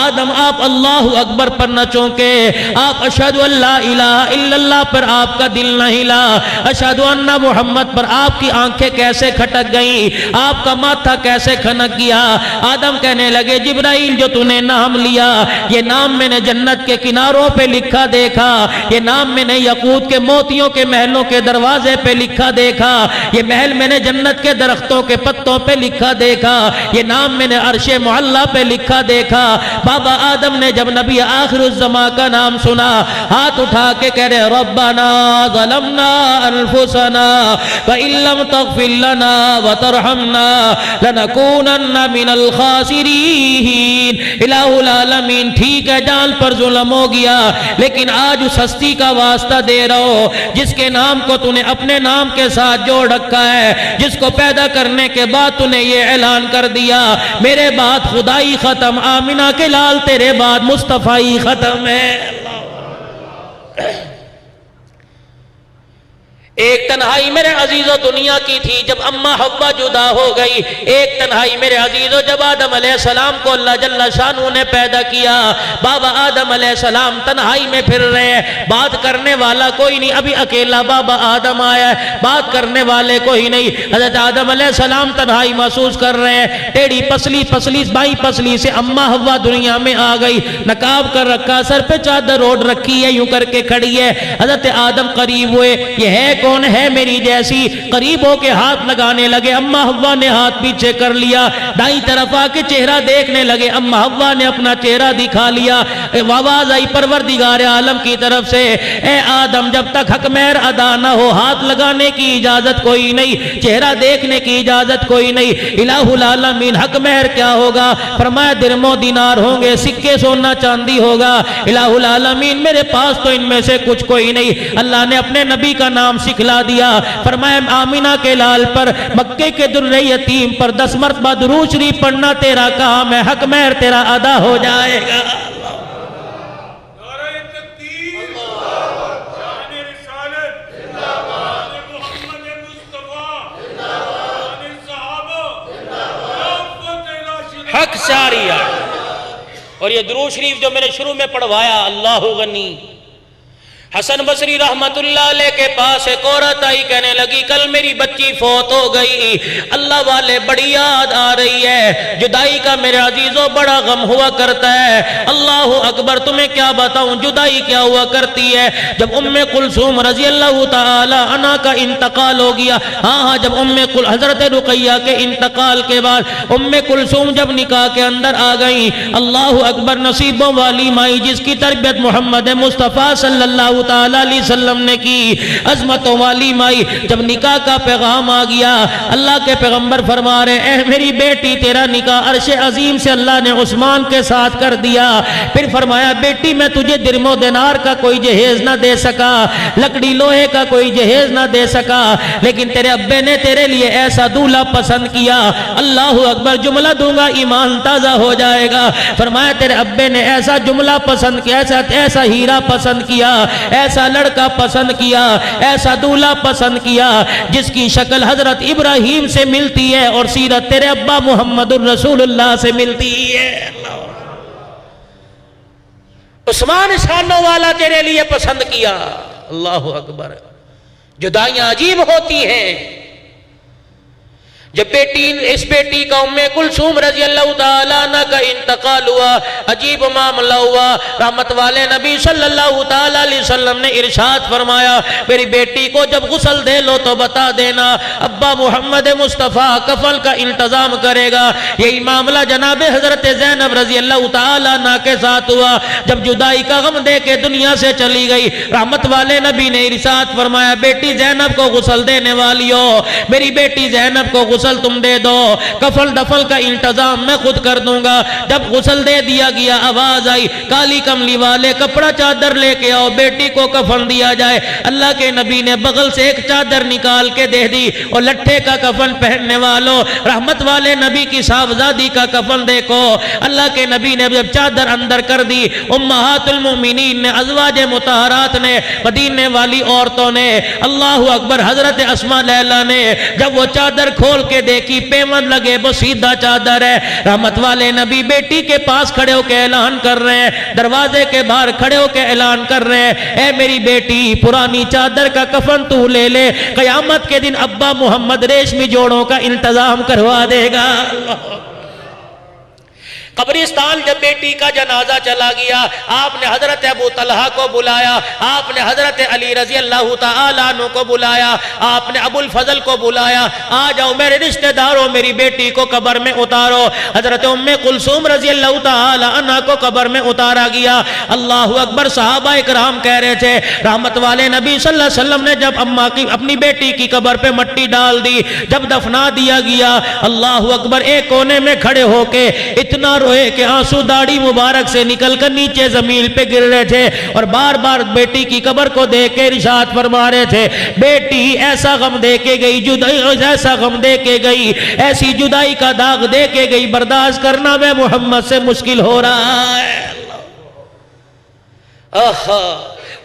آدم آپ اللہ اکبر پر نہ چونکے، آپ اشہد ان لا الہ الا اللہ پر آپ کا دل نہ ہلا، اشہد ان محمد پر آپ کی آنکھیں کیسے کھٹک گئیں، آپ کا ماتھا کیسے کھنک گیا؟ آدم کہنے لگے جبرائیل جو تو نے نام لیا، یہ نام میں نے جنت کے کناروں پہ لکھا دیکھا، یہ نام میں نے یاقوت کے موتیوں کے محلوں کے دروازے پہ لکھا دیکھا، یہ محل میں نے جنت کے درختوں کے پتوں پہ لکھا دیکھا، یہ نام میں نے عرش معلی پہ لکھا دیکھا۔ بابا آدم نے جب نبی آخر الزمان کا نام سنا، ہاتھ اٹھا کے کہہ رہے ربنا ظلمنا انفسنا وان لم تغفر لنا وترحمنا لنکونن من الخاسرین۔ الہ العالمین ٹھیک ہے جان پر ظلم ہو گیا، لیکن آج اس ہستی کا واسطہ دے رہا ہو جس کے نام کو تو نے اپنے نام کے ساتھ جوڑ رکھا ہے، جس کو پیدا کرنے کے بعد تو نے یہ اعلان کر دیا میرے بعد خدائی ختم، آمینہ کے لال تیرے بعد مصطفی ختم ہے۔ ایک تنہائی میرے عزیزو دنیا کی تھی جب اماں حوا جدا ہو گئی، ایک تنہائی میرے عزیزو جب آدم علیہ السلام کو اللہ جل شانہ نے پیدا کیا۔ بابا آدم علیہ السلام تنہائی میں پھر رہے ہیں، بات کرنے والا کوئی نہیں، ابھی اکیلا بابا آدم آیا ہے، بات کرنے والے کوئی نہیں۔ حضرت آدم علیہ السلام تنہائی محسوس کر رہے ہیں، ٹیڑھی پسلی بائی پسلی سے اماں حوا دنیا میں آ گئی، نقاب کر رکھا، سر پہ چادر اوڑھ رکھی ہے، یوں کر کے کھڑی ہے۔ حضرت آدم قریب ہوئے، یہ ہے کون ہے میری جیسی؟ قریب ہو کے ہاتھ لگانے لگے، اماں حوا نے ہاتھ پیچھے کر لیا، دائیں طرف آ کے چہرہ دیکھنے لگے، اماں حوا نے اپنا چہرہ دکھا لیا۔ آواز آئی پروردگار عالم کی طرف سے، اے آدم جب تک حق مہر ادا نہ ہو ہاتھ لگانے کی اجازت کوئی نہیں، چہرہ دیکھنے کی اجازت کوئی نہیں۔ الہ العالمین حق مہر کیا ہوگا؟ فرمایا درم و دینار ہوں گے، سکے سونا چاندی ہوگا۔ الہ العالمین میرے پاس تو ان میں سے کچھ کوئی نہیں۔ اللہ نے اپنے نبی کا نام سکھلا دیا، فرمایا آمینہ کے لال پر، مکے کے در یتیم پر 10 مرتبہ درود شریف پڑھنا تیرا کام ہے، حق مہر تیرا ادا ہو جائے گا۔ حق ساریہ اور یہ درود شریف جو میں نے شروع میں پڑھوایا، اللہ غنی۔ حسن بصری رحمت اللہ علیہ کے پاس ایک عورت آئی، کہنے لگی کل میری بچی فوت ہو گئی، اللہ والے بڑی یاد آ رہی ہے، جدائی کا میرے عزیزوں بڑا غم ہوا کرتا ہے۔ اللہ اکبر، تمہیں کیا بتاؤں جدائی کیا ہوا کرتی ہے۔ جب ام کلثوم رضی اللہ تعالی عنہا کا انتقال ہو گیا، ہاں جب حضرت رقیہ کے انتقال کے بعد ام کلثوم جب نکاح کے اندر آ گئیں، اللہ اکبر، نصیبوں والی مائی جس کی تربیت محمد مصطفیٰ صلی اللہ تعالیٰ علیہ وسلم نے کی، عظمتوں والی مائی، جب نکاح کا پیغام آ گیا، اللہ کے پیغمبر فرما رہے اے میری بیٹی تیرا نکاح عرش عظیم سے اللہ نے عثمان کے ساتھ کر دیا۔ پھر فرمایا بیٹی میں تجھے درم و دینار کا کوئی جہیز نہ دے سکا، لکڑی لوہے کا کوئی جہیز نہ دے سکا، لیکن تیرے ابے نے تیرے لیے ایسا دولہا پسند کیا، اللہ اکبر، جملہ دوں گا ایمان تازہ ہو جائے گا۔ فرمایا تیرے ابے نے ایسا جملہ پسند کیا، ایسا ہیرا پسند کیا، ایسا لڑکا پسند کیا، ایسا دولہا پسند کیا جس کی شکل حضرت ابراہیم سے ملتی ہے اور سیرت تیرے ابا محمد الرسول اللہ سے ملتی ہے۔ عثمان شانوں والا تیرے لیے پسند کیا، اللہ اکبر۔ جدائیاں عجیب ہوتی ہیں، جب اس بیٹی کا ام کلثوم رضی اللہ تعالیٰ عنہ کا انتقال ہوا، عجیب معاملہ ہوا۔ رحمت والے نبی صلی اللہ تعالیٰ علیہ وسلم نے ارشاد فرمایا میری بیٹی کو جب غسل دے لو تو بتا دینا، ابا محمد مصطفیٰ کفن کا انتظام کرے گا۔ یہی معاملہ جناب حضرت زینب رضی اللہ تعالیٰ عنہ کے ساتھ ہوا۔ جب جدائی کا غم دے کے دنیا سے چلی گئی، رحمت والے نبی نے ارشاد فرمایا بیٹی زینب کو غسل دینے والی ہو، میری بیٹی زینب کو غسل تم دے دو، کفن دفن کا انتظام میں خود کر دوں گا۔ جب غسل دے دیا گیا، آواز آئی کالی کملی والے کپڑا چادر لے کے آؤ، بیٹی کو کفن دیا جائے۔ اللہ کے نبی نے بغل سے ایک چادر نکال کے دے دی، اور لٹھے کا کفن پہننے والوں، رحمت والے نبی کی صاحبزادی کا کفن دیکھو۔ اللہ کے نبی نے جب چادر اندر کر دی، امہات المومنین نے، ازواج مطہرات نے، مدینے والی عورتوں نے، اللہ اکبر، حضرت اسماء لیلا نے جب وہ چادر کھول کے دیکھی، پیمن لگے وہ سیدھا چادر ہے۔ رحمت والے نبی بیٹی کے پاس کھڑے ہو کے اعلان کر رہے ہیں، دروازے کے باہر کھڑے ہو کے اعلان کر رہے ہیں اے میری بیٹی پرانی چادر کا کفن تو لے لے، قیامت کے دن ابا محمد ریشمی جوڑوں کا انتظام کروا دے گا۔ قبرستان جب بیٹی کا جنازہ چلا گیا، آپ نے حضرت ابو طلحہ کو بلایا، آپ نے حضرت علی رضی اللہ تعالیٰ عنہ کو بلایا، آپ نے ابو الفضل کو بلایا، آ جاؤ میرے رشتہ داروں میری بیٹی کو قبر میں اتارو۔ حضرت ام کلثوم رضی اللہ تعالیٰ عنہ کو قبر میں اتارا گیا۔ اللہ اکبر، صحابہ اکرام کہہ رہے تھے رحمت والے نبی صلی اللہ علیہ وسلم نے جب اپنی بیٹی کی قبر پہ مٹی ڈال دی، جب دفنا دیا گیا، اللہ اکبر، ایک کونے میں کھڑے ہو کے اتنا روئے کہ آنسو داڑھی مبارک سے نکل کر نیچے زمین پہ گر رہے تھے، اور بار بار بیٹی کی قبر کو دیکھ کے ارشاد فرما رہے تھے بیٹی ایسا غم دے کے گئی، جدائی ایسا غم دے کے گئی، ایسی جدائی کا داغ دے کے گئی، برداشت کرنا میں محمد سے مشکل ہو رہا ہے۔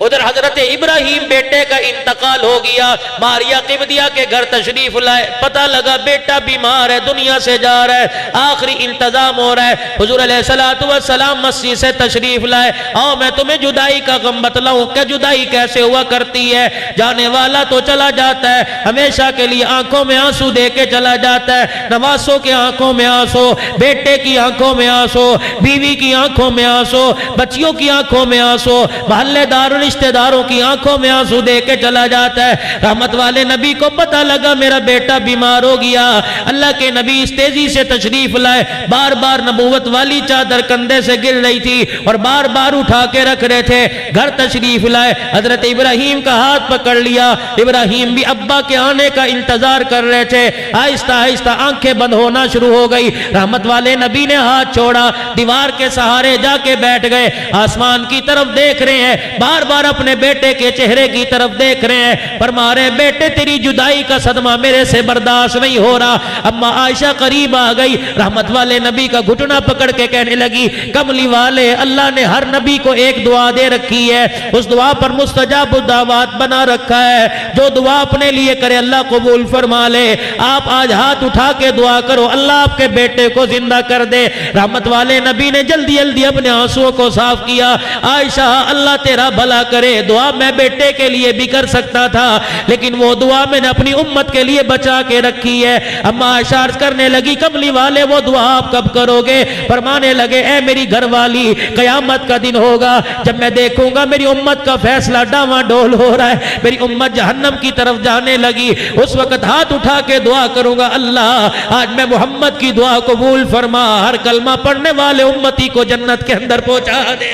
ادھر حضرت ابراہیم بیٹے کا انتقال ہو گیا، ماریا قبطیہ کے گھر تشریف لائے، پتہ لگا بیٹا بیمار ہے، دنیا سے جا رہا ہے، آخری انتظام ہو رہا ہے۔ حضور علیہ السلام مسجد سے تشریف لائے، آؤ میں تمہیں جدائی کا غم بتلاؤں کہ جدائی کیسے ہوا کرتی ہے۔ جانے والا تو چلا جاتا ہے، ہمیشہ کے لیے آنکھوں میں آنسو دے کے چلا جاتا ہے، نواسوں کے آنکھوں میں آنسو، بیٹے کی آنکھوں میں آنسو، بیوی کی آنکھوں میں آنسو، بچیوں کی آنکھوں میں آنسو، محلے دار رشتہ داروں کی آنکھوں میں آنسو دے کے چلا جاتا ہے۔ رحمت والے نبی کو پتہ لگا میرا بیٹا بیمار ہو گیا، اللہ کے نبی اس تیزی سے تشریف لائے، بار بار نبوت والی چادر کندھے سے گر رہی تھی اور بار بار اٹھا کے رکھ رہے تھے، گھر تشریف لائے، حضرت ابراہیم کا ہاتھ پکڑ لیا، ابراہیم بھی ابا کے آنے کا انتظار کر رہے تھے، آہستہ آہستہ آنکھیں بند ہونا شروع ہو گئی۔ رحمت والے نبی نے ہاتھ چھوڑا، دیوار کے سہارے جا کے بیٹھ گئے، آسمان کی طرف دیکھ رہے ہیں، بار بار اپنے بیٹے کے چہرے کی طرف دیکھ رہے ہیں، فرما رہے ہیں بیٹے تیری جدائی کا صدمہ میرے سے برداشت نہیں ہو رہا۔ اما عائشہ قریب آ گئی، رحمت والے نبی کا گھٹنا پکڑ کے کہنے لگی کملی والے اللہ نے ہر نبی کو ایک دعا دے رکھی ہے، اس دعا پر مستجاب الدعوات بنا رکھا ہے، جو دعا اپنے لیے کرے اللہ قبول فرما لے۔ آپ آج ہاتھ اٹھا کے دعا کرو اللہ آپ کے بیٹے کو زندہ کر دے۔ رحمت والے نبی نے جلدی جلدی اپنے آنسوؤں کو صاف کیا، عائشہ اللہ تیرا بھلا کرے، دعا میں بیٹے کے لیے بھی کر سکتا تھا لیکن وہ دعا میں نے اپنی امت کے لیے بچا کے رکھی ہے۔ اما عائشہ عرض کرنے لگی کملی والے وہ دعا آپ کب کرو گے؟ فرمانے لگے اے میری گھر والی قیامت کا دن ہوگا جب میں دیکھوں گا میری امت کا فیصلہ ڈاواں ڈول ہو رہا ہے، میری امت جہنم کی طرف جانے لگی، اس وقت ہاتھ اٹھا کے دعا کروں گا اللہ آج میں محمد کی دعا قبول فرما، ہر کلمہ پڑھنے والے امتی کو جنت کے اندر پہنچا دے۔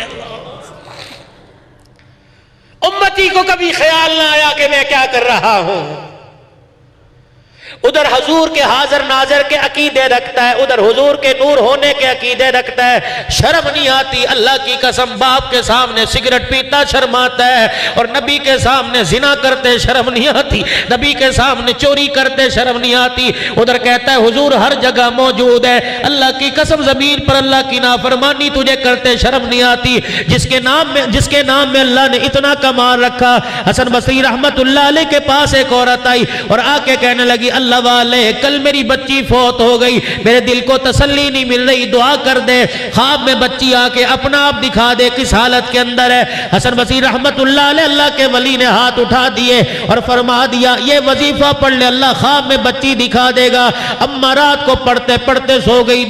امتی کو کبھی خیال نہ آیا کہ میں کیا کر رہا ہوں، ادھر حضور کے حاضر ناظر کے عقیدے رکھتا ہے، ادھر حضور کے نور ہونے کے عقیدے رکھتا ہے، شرم نہیں آتی اللہ کی قسم، باپ کے سامنے سگریٹ پیتا شرم آتا ہے اور نبی کے سامنے زنا کرتے شرم نہیں آتی، نبی کے سامنے چوری کرتے شرم نہیں آتی، ادھر کہتا ہے حضور ہر جگہ موجود ہے، اللہ کی قسم زمین پر اللہ کی نافرمانی تجھے کرتے شرم نہیں آتی، جس کے نام میں اللہ نے اتنا کمال رکھا۔ حسن بصری رحمت اللہ علیہ کے پاس ایک عورت آئی اور آ کے کہنے لگی اللہ والے کل میری بچی فوت ہو گئی، میرے دل کو تسلی نہیں مل رہی، دعا کر دے۔ خواب میں بچی آ کے اپنا آپ دکھا دے کس حالت کے اندر ہے۔ حسن بصری رحمت اللہ علیہ اللہ کے ولی نے ہاتھ اٹھا دیے اور فرما دیا یہ وظیفہ پڑھ لے، اللہ خواب میں بچی دکھا دے گا۔ اماں رات کو پڑھتے پڑھتے سو گئی،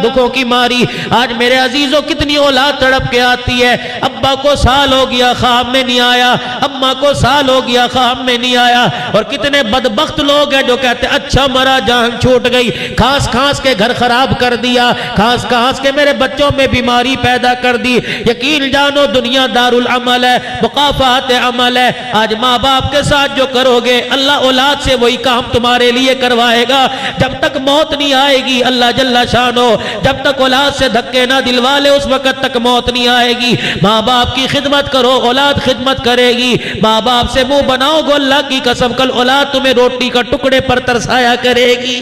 دکھوں کی ماری۔ آج میرے عزیزوں کتنی اولاد تڑپ کے آتی ہے، ابا کو سال ہو گیا خواب میں نہیں آیا، اماں کو سال ہو گیا خواب میں نہیں آیا، اور کتنے بدبخت لوگ ہیں جو کہتے ہیں اچھا مرا جان چھوٹ گئی، کھانس کھانس کے گھر خراب کر دیا، کھانس کھانس کے میرے بچوں میں بیماری پیدا کر دی۔ یقین جانو دنیا دار العمل ہے، مقافات عمل ہے۔ آج ماں باپ کے ساتھ جو کرو گے اللہ اولاد سے وہی کام تمہارے لیے کروائے گا۔ جب تک موت نہیں آئے گی اللہ جل شانو، جب تک اولاد سے دھکے نہ دلوا لے اس وقت تک موت نہیں آئے گی۔ ماں باپ کی خدمت کرو، اولاد خدمت کرے گی۔ ماں باپ سے منہ بناؤ گو اللہ کی قسم کل اولاد تمہیں روٹی کا ٹکڑے پر ترسایا کرے گی۔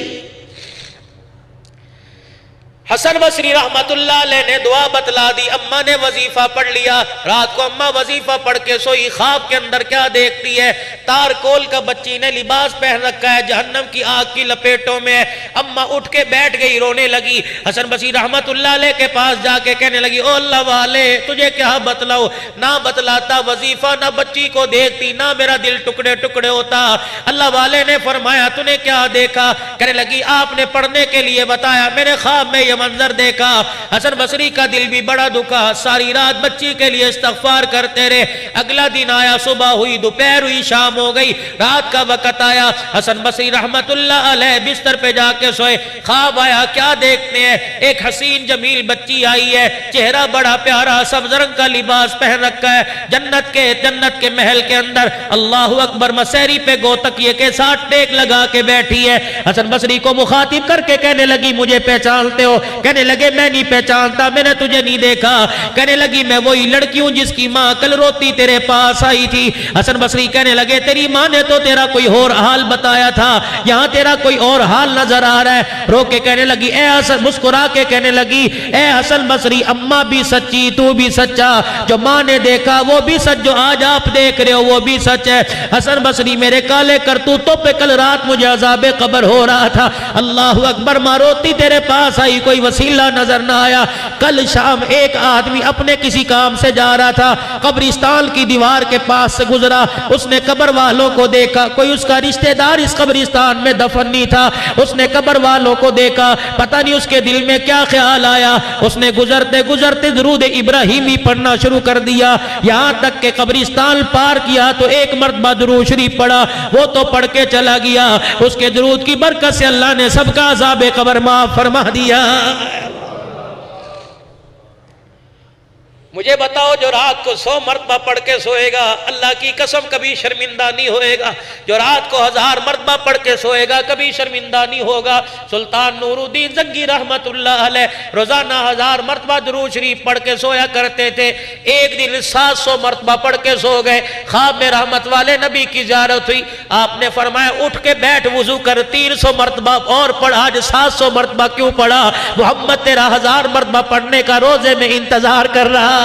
حسن بصری رحمت اللہ علیہ نے دعا بتلا دی، اماں نے وظیفہ پڑھ لیا۔ رات کو اماں وظیفہ پڑھ کے سوئی، خواب کے اندر کیا دیکھتی ہے؟ تار کول کا بچی نے لباس پہن رکھا ہے، جہنم کی آگ کی لپیٹوں میں ہے۔ اماں اٹھ کے بیٹھ گئی، رونے لگی۔ حسن بصری رحمت اللہ علیہ کے پاس جا کے کہنے لگی او اللہ والے تجھے کیا بتلاؤ؟ نہ بتلاتا وظیفہ، نہ بچی کو دیکھتی، نہ میرا دل ٹکڑے ٹکڑے ہوتا۔ اللہ والے نے فرمایا تو نے کیا دیکھا؟ کہنے لگی آپ نے پڑھنے کے لیے بتایا، میں نے خواب میں منظر دیکھا۔ حسن بصری کا دل بھی بڑا دکھا، ساری رات بچی کے لیے استغفار کرتے رہے۔ اگلا دن آیا، صبح ہوئی، دوپہر ہوئی، شام ہو گئی، رات کا وقت آیا۔ حسن بصری رحمت اللہ علیہ بستر پہ جا کے سوئے۔ خواب آیا، کیا دیکھتے ہیں؟ ایک حسین جمیل بچی آئی ہے، چہرہ بڑا پیارا، سبز رنگ کا لباس پہن رکھا ہے، جنت کے محل کے اندر اللہ اکبر مسیری پہ گوتکیے کے ساتھ ٹیک لگا کے بیٹھی ہے۔ حسن بصری کو مخاطب کر کے کہنے لگی مجھے پہچانتے ہو؟ کہنے لگے میں نہیں پہچانتا، میں نے تجھے نہیں دیکھا۔ کہنے لگی میں وہی لڑکی ہوں جس کی ماں کل روتی تیرے پاس آئی تھی۔ حسن بصری کہنے لگے تیری ماں نے تو تیرا کوئی اور حال بتایا تھا، یہاں تیرا کوئی اور حال نظر آ رہا ہے۔ رو کے کہنے لگی اے حسن، مسکرا کے کہنے لگی اے حسن بصری اماں بھی سچی، تو بھی سچا، جو ماں نے دیکھا وہ بھی سچ، جو آج آپ دیکھ رہے ہو وہ بھی سچ ہے۔ حسن بصری میرے کالے کرتوتوں پہ کل رات مجھے عذاب قبر ہو رہا تھا، اللہ اکبر، ماں روتی تیرے پاس آئی، کوئی وسیلہ نظر نہ آیا۔ کل شام ایک آدمی اپنے کسی کام سے جا رہا تھا، قبرستان کی دیوار کے پاس سے گزرا، اس نے قبر والوں کو دیکھا، کوئی اس کا رشتہ دار اس قبرستان میں دفن نہیں تھا، اس نے قبر والوں کو دیکھا، پتہ نہیں اس کے دل میں کیا خیال آیا، اس نے گزرتے گزرتے درود ابراہیمی پڑھنا شروع کر دیا، یہاں تک کہ قبرستان پار کیا تو ایک مرتبہ درود شریف پڑھا، وہ تو پڑھ کے چلا گیا، اس کے درود کی برکت سے اللہ نے سب کا عذاب قبر معاف فرما دیا۔ مجھے بتاؤ جو رات کو 100 مرتبہ پڑھ کے سوئے گا اللہ کی قسم کبھی شرمندہ نہیں ہوئے گا، جو رات کو 1000 مرتبہ پڑھ کے سوئے گا کبھی شرمندہ نہیں ہوگا۔ سلطان نور الدین زنگی رحمت اللہ علیہ روزانہ 1000 مرتبہ درود شریف پڑھ کے سویا کرتے تھے، ایک دن 700 مرتبہ پڑھ کے سو گئے۔ خواب میں رحمت والے نبی کی زیارت ہوئی، آپ نے فرمایا اٹھ کے بیٹھ وضو کر 300 مرتبہ اور پڑھ، آج 700 مرتبہ کیوں پڑھا؟ محمد تیرا 1000 مرتبہ پڑھنے کا روزے میں انتظار کر رہا۔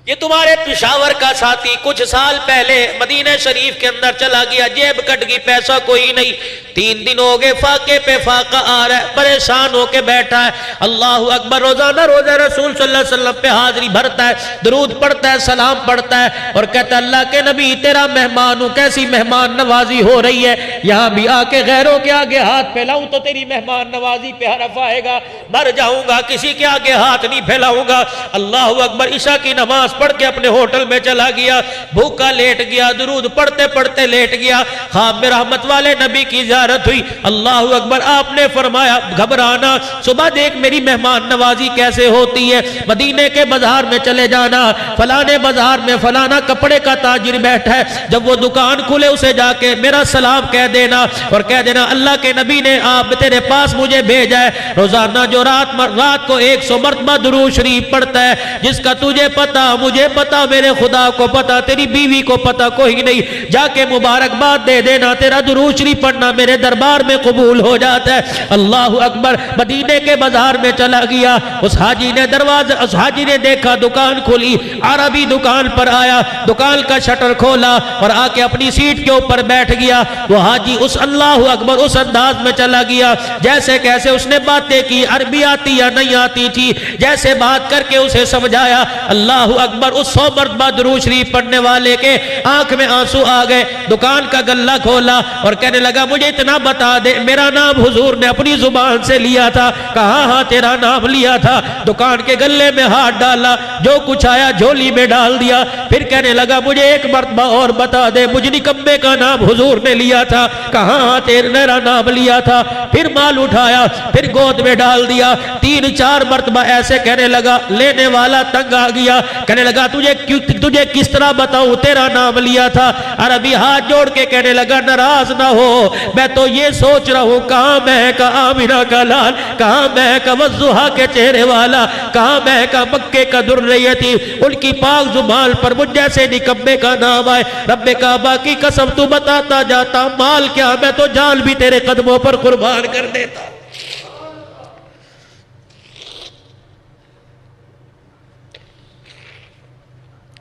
یہ تمہارے پشاور کا ساتھی کچھ سال پہلے مدینہ شریف کے اندر چلا گیا، جیب کٹ گئی، پیسہ کوئی نہیں، 3 دن ہو گئے، فاقے پہ فاقہ آ رہا ہے، پریشان ہو کے بیٹھا ہے، اللہ اکبر، روزانہ روزہ رسول صلی اللہ علیہ وسلم پہ حاضری بھرتا ہے، درود پڑھتا ہے، سلام پڑھتا ہے، اور کہتا ہے اللہ کے نبی تیرا مہمان ہوں، کیسی مہمان نوازی ہو رہی ہے، یہاں بھی آ کے غیروں کے آگے ہاتھ پھیلاؤں تو تیری مہمان نوازی پہ حرف آئے گا، مر جاؤں گا کسی کے آگے ہاتھ نہیں پھیلاؤں گا۔ اللہ اکبر، عشاء کی نماز پڑھ کے اپنے ہوٹل میں چلا گیا، بھوکا لیٹ گیا، درود پڑھتے پڑھتے لیٹ گیا، خواب میں رحمت والے نبی کی زیارت ہوئی، اللہ اکبر، آپ نے فرمایا گھبرانا، صبح دیکھ میری مہمان نوازی کیسے ہوتی ہے، مدینے کے بازار میں چلے جانا، فلانے بازار میں فلانا کپڑے کا تاجر بیٹھا ہے، جب وہ دکان کھلے اسے جا کے میرا سلام کہہ دینا اور کہہ دینا اللہ کے نبی نے آپ تیرے پاس مجھے بھیجا ہے۔ روزانہ جو رات کو 100 مرتبہ درود شریف پڑھتا ہے، جس کا تجھے پتا مجھے پتا، میرے خدا کو پتا، تیری بیوی کو پتا کوئی نہیں، جا کے مبارکباد دے دینا، تیرا درود شریف پڑھنا میرے دربار میں قبول ہو جاتا ہے۔ اللہ اکبر۔ مدینے کے بازار میں چلا گیا، اس حاجی نے دیکھا دکان کھلی، عربی دکان پر آیا، دکان کا شٹر کھولا اور آ کے اپنی سیٹ کے اوپر بیٹھ گیا۔ وہ حاجی اس اللہ اکبر اس انداز میں چلا گیا جیسے کیسے اس نے باتیں کی، عربی آتی یا نہیں آتی تھی، جیسے بات کر کے اسے سمجھایا۔ اللہ اکبر۔ اس 100 مرتبہ درود شریف پڑھنے والے کے آنکھ میں آنسو آ گئے، دکان کا گلہ کھولا اور کہنے لگا مجھے اتنا بتا دے، میرا نام حضور نے اپنی زبان سے لیا تھا؟ کہا ہاں تیرا نام لیا تھا۔ دکان کے گلے میں ہاتھ ڈالا، جو کچھ آیا جھولی میں ڈال دیا، پھر کہنے لگا مجھے ایک مرتبہ اور بتا دے، مجھ نکمے کا نام حضور نے لیا تھا؟ کہا ہاں تیرا نام لیا تھا۔ پھر مال اٹھایا، پھر گود میں ڈال دیا، 3-4 مرتبہ ایسے کہنے لگا، لینے والا تنگ آ گیا، کہنے لگا تجھے کس طرح بتاؤں تیرا نام لیا تھا؟ عربی ہاتھ جوڑ کے کہنے لگا ناراض نہ ہو، میں تو یہ سوچ رہا ہوں کہاں میں کا آمینہ کا لال، کہاں میں کا وضحا کے چہرے والا، کہاں میں کا مکے کا درریتی، ان کی پاک زبان پر مجھ جیسے نکمے کا نام آئے۔ رب کعبہ کی قسم تو بتاتا جاتا، مال کیا میں تو جان بھی تیرے قدموں پر قربان کر دیتا۔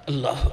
اللہ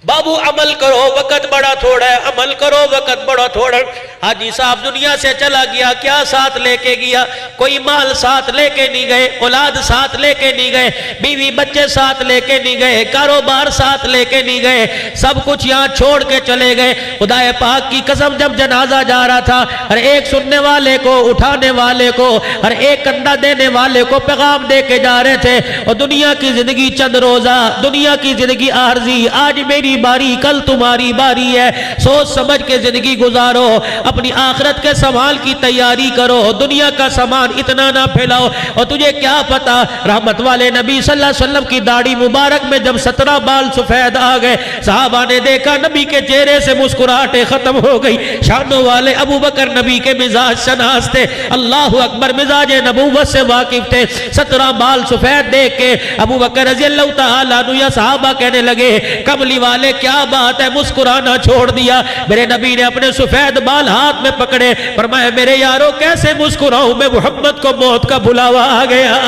بابو عمل کرو، وقت بڑا تھوڑا ہے، عمل کرو وقت بڑا تھوڑا۔ حاجی صاحب دنیا سے چلا گیا، کیا ساتھ لے کے گیا؟ کوئی مال ساتھ لے کے نہیں گئے، اولاد ساتھ لے کے نہیں گئے، بیوی بچے ساتھ لے کے نہیں گئے، کاروبار ساتھ لے کے نہیں گئے، سب کچھ یہاں چھوڑ کے چلے گئے۔ خدا پاک کی قسم جب جنازہ جا رہا تھا، ہر ایک سننے والے کو، اٹھانے والے کو، ہر ایک کندھا دینے والے کو پیغام دے کے جا رہے تھے، اور دنیا کی زندگی چند روزہ، دنیا کی زندگی عارضی، آج میری باری کل تمہاری باری ہے، سوچ سمجھ کے زندگی گزارو، اپنی آخرت کے سوال کی تیاری کرو، دنیا کا سامان اتنا نہ پھیلاؤ۔ اور تجھے کیا پتا، رحمت والے نبی صلی اللہ علیہ وسلم کی داڑھی مبارک میں جب 17 بال سفید آ گئے، صحابہ نے دیکھا نبی کے چہرے سے مسکراہٹیں ختم ہو گئی۔ شانوں والے ابو بکر نبی کے مزاج شناس تھے، اللہ اکبر، مزاج نبوت سے واقف تھے۔ 17 بال سفید دیکھ کے ابو بکر رضی اللہ تعالیٰ عنہ یا صحابہ کہنے لگے کملی والے کیا بات ہے، مسکرانا چھوڑ دیا؟ میرے نبی نے اپنے سفید بال ہاتھ میں پکڑے، فرمایا میرے یارو کیسے مسکراؤں میں، محمد کو موت کا بلاوا آ گیا۔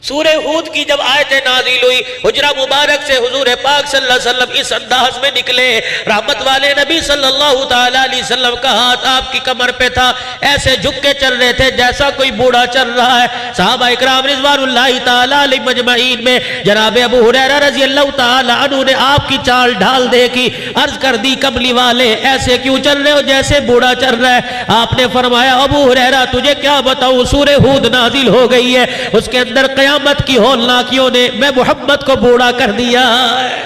سورہ ہود کی جب آیتیں نازل ہوئی، حجرہ مبارک سے حضور پاک صلی اللہ علیہ وسلم اس انداز میں نکلے، رحمت والے نبی صلی اللہ تعالیٰ علیہ وسلم کا ہاتھ آپ کی کمر پہ تھا، ایسے جھک کے چل رہے تھے جیسا کوئی بوڑھا چل رہا ہے۔ صحابہ اکرام رضوان اللہ تعالیٰ علیہ مجمعین میں جناب ابو ہریرہ رضی اللہ تعالیٰ عنہ نے آپ کی چال ڈھال دیکھی، عرض کر دی کملی والے ایسے کیوں چل رہے ہو جیسے بوڑھا چل رہا ہے؟ آپ نے فرمایا ابو ہریرہ تجھے کیا بتاؤں، سورہ ہود نازل ہو گئی ہے، اس کے اندر قیامت کی ہولناکیوں نے میں محمد کو بوڑھا کر دیا ہے۔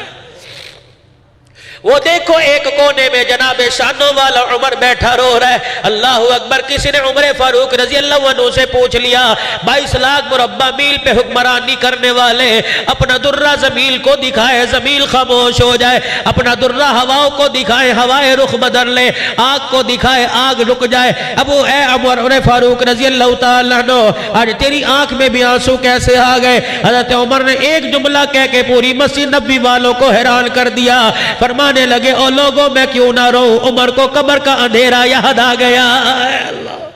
وہ دیکھو ایک کونے میں جناب شانوں والا عمر بیٹھا رو رہا ہے، اللہ اکبر۔ کسی نے عمر فاروق رضی اللہ عنہ سے پوچھ لیا 22 لاکھ مربع میل پہ حکمرانی کرنے والے، اپنا درہ زمین کو دکھائے زمین خاموش ہو جائے، اپنا درہ ہواؤں کو دکھائے ہوائے رخ بدل لے، آگ کو دکھائے آگ رک جائے۔ اے عمر فاروق رضی اللہ تعالیٰ عنہ آج تیری آنکھ میں بھی آنسو کیسے آ گئے؟ حضرت عمر نے ایک جملہ کہہ کے پوری مسجد نبی والوں کو حیران کر دیا، فرمانے لگے او لوگوں میں کیوں نہ رو، عمر کو قبر کا اندھیرا یاد آ گیا۔ اللہ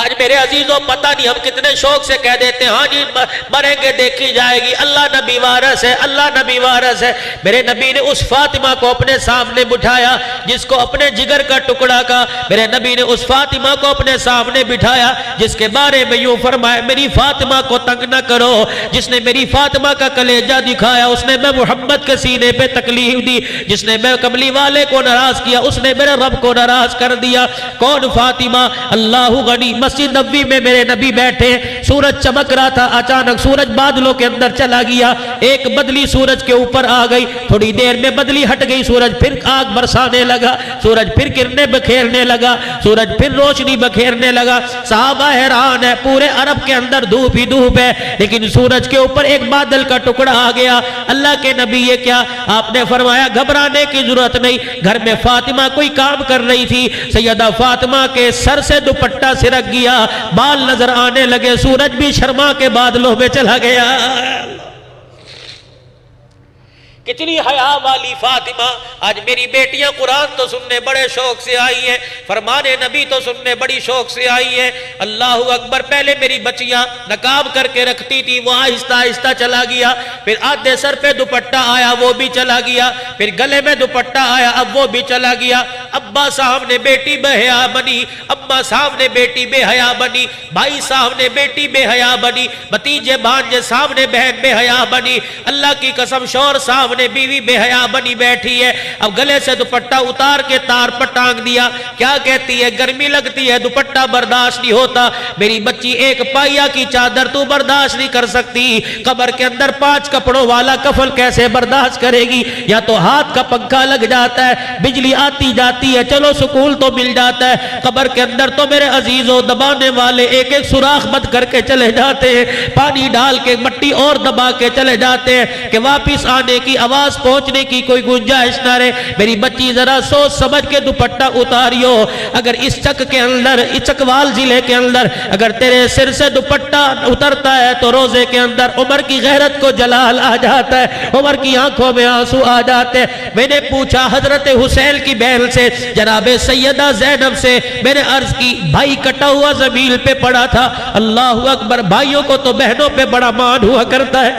آج میرے عزیزوں پتہ نہیں ہم کتنے شوق سے کہہ دیتے ہیں ہاں جی مریں گے دیکھی جائے گی، اللہ نبی وارث ہے، اللہ نبی وارث ہے۔ میرے نبی نے اس فاطمہ کو اپنے سامنے بٹھایا جس کو اپنے جگر کا ٹکڑا کا، میرے نبی نے اس فاطمہ کو اپنے سامنے بٹھایا جس کے بارے میں یوں فرمایا میری فاطمہ کو تنگ نہ کرو، جس نے میری فاطمہ کا کلیجہ دکھایا اس نے میں محمد کے سینے پہ تکلیف دی، جس نے میں کملی والے کو ناراض کیا اس نے میرے رب کو ناراض کر دیا۔ کون فاطمہ؟ اللہ غنی۔ مسجد نبی میں میرے نبی بیٹھے، سورج چمک رہا تھا، اچانک سورج بادلوں کے اندر چلا گیا، ایک بدلی سورج کے اوپر آ گئی، تھوڑی دیر میں بدلی ہٹ گئی، سورج پھر آگ برسانے لگا، سورج پھر کرنے بکھیرنے لگا، سورج پھر روشنی بکھیرنے لگا۔ صحابہ حیران ہے، پورے عرب کے اندر دھوپ ہی دھوپ ہے، لیکن سورج کے اوپر ایک بادل کا ٹکڑا آ گیا۔ اللہ کے نبی یہ کیا؟ آپ نے فرمایا گھبرانے کی ضرورت نہیں، گھر میں فاطمہ کوئی کام کر رہی تھی، سیدہ فاطمہ کے سر سے دوپٹہ سرک گیا، بال نظر آنے لگے، سورج بھی شرما کے بادلوں میں چلا گیا۔ کتنی حیا والی فاطمہ، آج میری بیٹیاں قرآن تو سننے بڑے شوق سے آئی ہیں، فرمان نبی تو سننے بڑی شوق سے آئی ہیں۔ اللہ اکبر، پہلے میری بچیاں نقاب کر کے رکھتی تھی، وہ آہستہ آہستہ چلا گیا، پھر آدھے سر پہ دوپٹہ آیا وہ بھی چلا گیا، پھر گلے میں دوپٹہ آیا اب وہ بھی چلا گیا۔ ابا سامنے بیٹی بے حیا بنی، اما سامنے بیٹی بے حیا بنی، بھائی سامنے بیٹی بے حیا بنی، بھتیجے بھانجے سامنے بہن بے حیا بنی۔ اللہ کی قسم شوہر سامنے بیوی بے حیا بنی بیٹھی ہے۔ اب گلے سے دوپٹہ اتار کے تار پر ٹانگ دیا، کیا کہتی ہے؟ گرمی لگتی ہے، دوپٹہ برداشت نہیں ہوتا۔ میری بچی ایک پائیا کی چادر تو برداشت نہیں کر سکتی، قبر کے اندر 5 کپڑوں والا کفن کیسے برداشت کرے گی؟ یا تو ہاتھ کا پنکھا لگ جاتا ہے، بجلی آتی جاتی ہے، چلو سکون تو مل جاتا ہے، قبر کے اندر تو میرے عزیزوں دبانے والے ایک ایک سوراخ بند کر کے چلے جاتے ہیں، پانی ڈال کے مٹی اور دبا کے چلے جاتے ہیں کہ واپس آنے کی آواز پہنچنے کی کوئی گنجائش نہ رہے۔ میری بچی ذرا سوچ سمجھ کے دوپٹہ اتاریو، اگر اس چک کے اندر، اس چکوال ضلع کے اندر اگر تیرے سر سے دوپٹہ اترتا ہے تو روزے کے اندر عمر کی غیرت کو جلال آ جاتا ہے، عمر کی آنکھوں میں آنسو آ جاتے ہیں۔ میں نے پوچھا حضرت حسین کی بہن سے، جناب سیدہ زینب سے، میں نے عرض کی بھائی کٹا ہوا زمین پہ پڑا تھا۔ اللہ اکبر، بھائیوں کو تو بہنوں پہ بڑا مان ہوا کرتا ہے۔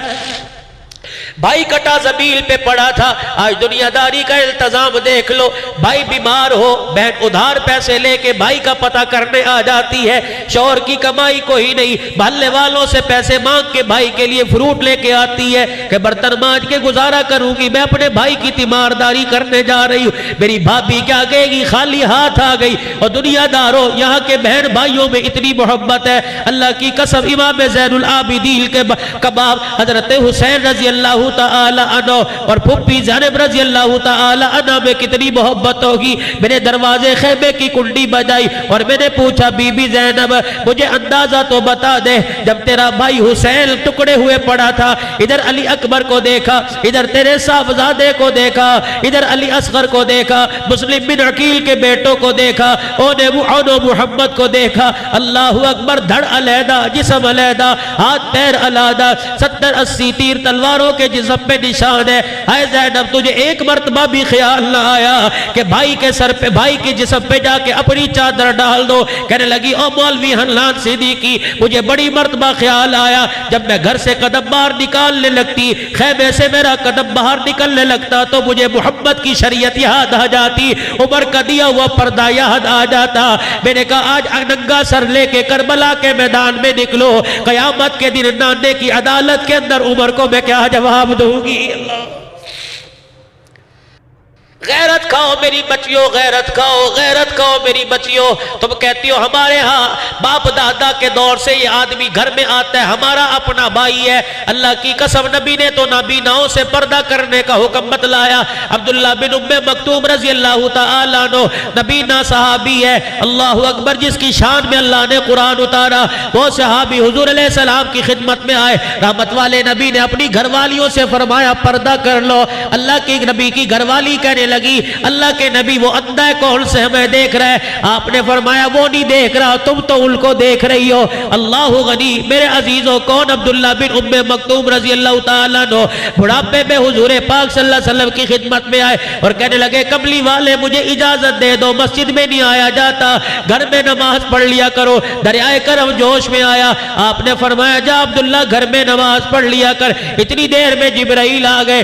بھائی کٹا زمین پہ پڑا تھا۔ آج دنیا داری کا التزام دیکھ لو، بھائی بیمار ہو بہن ادھار پیسے لے کے بھائی کا پتہ کرنے آ جاتی ہے، شوہر کی کمائی کوئی نہیں، محلے والوں سے پیسے مانگ کے بھائی کے لیے فروٹ لے کے آتی ہے کہ برتن مانج کے گزارا کروں گی، میں اپنے بھائی کی تیمارداری کرنے جا رہی ہوں۔ میری بھابھی کیا کہے گی؟ خالی ہاتھ آ گئی۔ اور دنیا داروں، یہاں کے بہن بھائیوں میں اتنی محبت ہے، اللہ کی قسم امام زین العابدین کے کباب حضرت حسین رضی اللہ تعالی عنہ اور پھپھی زینب رضی اللہ تعالی عنہ میں کتنی محبت ہوگی۔ میں نے دروازے خیمے کی کنڈی بجائی اور میں نے پوچھا بی بی زینب مجھے اندازہ تو بتا دے، جب تیرا بھائی حسین ٹکڑے ہوئے پڑا تھا، ادھر علی اکبر کو دیکھا، ادھر تیرے صاحبزادے کو دیکھا، ادھر علی اصغر کو دیکھا، مسلم بن عقیل کے بیٹوں کو دیکھا، اون و محمد کو دیکھا، اللہ اکبر، دھڑ علیحدہ، جسم علیحدہ، ہاتھ پیر علیحدہ، 70-80 تیر تلواروں کے جسم پہ نشان ہے۔ اے زینب تجھے ایک مرتبہ بھی خیال نہ آیا کہ بھائی کے سر پہ، بھائی کے جسم پہ جا کے اپنی چادر ڈال دو؟ کہنے لگی او مولوی حنان صدیقی، مجھے بڑی مرتبہ خیال آیا، جب میں گھر سے قدم باہر نکالنے لگتی، خیمے سے میرا قدم باہر نکلنے لگتا تو مجھے محمد کی شریعت یاد آ جاتی، عمر کا دیا ہوا پردہ یاد آ جاتا۔ میں نے کہا آج ننگا سر لے کے کربلا کے میدان میں نکلو، قیامت کے دن نانے کی عدالت کے اندر عمر کو میں کیا جواب دوں گی؟ اللہ غیرت کھاؤ میری بچیوں، غیرت کھاؤ، غیرت کھاؤ میری بچیوں۔ تم کہتی ہو ہمارے ہاں باپ دادا کے دور سے یہ آدمی گھر میں آتا ہے، ہمارا اپنا بھائی ہے۔ اللہ کی قسم نبی نے تو نابیناؤں سے پردہ کرنے کا حکم بتلایا۔ عبداللہ بن ام مکتوم رضی اللہ تعالیٰ عنہ نبینا صحابی ہے، اللہ اکبر، جس کی شان میں اللہ نے قرآن اتارا۔ وہ صحابی حضور علیہ السلام کی خدمت میں آئے، رحمت والے نبی نے اپنی گھر والیوں سے فرمایا پردہ کر لو۔ اللہ کی نبی کی گھر والی کہنے لگی اللہ کے نبی وہ اندھا کون سے ہمیں دیکھ رہا ہے؟ آپ نے فرمایا وہ نہیں دیکھ رہا، تم تو ان کو دیکھ رہی ہو۔ اللہ غنی، میرے عزیزوں، کون؟ عبداللہ بن ام مکتوم رضی اللہ تعالیٰ عنہ بڑھاپے میں حضور پاک صلی اللہ علیہ وسلم کی خدمت میں آئے اور کہنے لگے کملی والے مجھے اجازت دے دو، مسجد میں نہیں آیا جاتا، گھر میں نماز پڑھ لیا کرو۔ دریائے کرم جوش میں آیا، آپ نے فرمایا جا عبداللہ گھر میں نماز پڑھ لیا کر۔ اتنی دیر میں جبرائیل آ گئے۔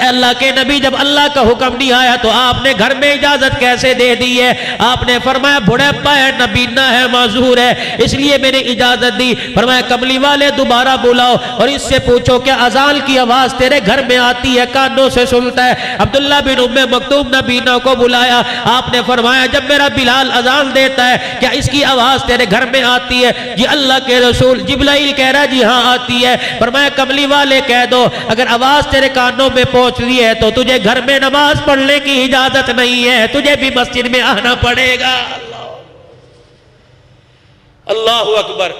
اللہ کے نبی جب اللہ کا حکم نہیں آیا تو آپ نے گھر میں اجازت کیسے دے دی ہے؟ آپ نے فرمایا بڑھاپا ہے، نبینا ہے، معذور ہے، اس لیے میں نے اجازت دی۔ فرمایا کملی والے دوبارہ بلاؤ اور اس سے پوچھو کیا اذان کی آواز تیرے گھر میں آتی ہے، کانوں سے سنتا ہے؟ عبداللہ بن ام مکتوم نبینا کو بلایا، آپ نے فرمایا جب میرا بلال اذان دیتا ہے کیا اس کی آواز تیرے گھر میں آتی ہے؟ جی اللہ کے رسول۔ جبرائیل کہہ رہا جی ہاں آتی ہے۔ فرمایا کملی والے کہہ دو اگر آواز تیرے کانوں میں پہنچ رہی ہے تو تجھے گھر میں نماز پڑھنے کی اجازت نہیں ہے، تجھے بھی مسجد میں آنا پڑے گا۔ اللہ اکبر۔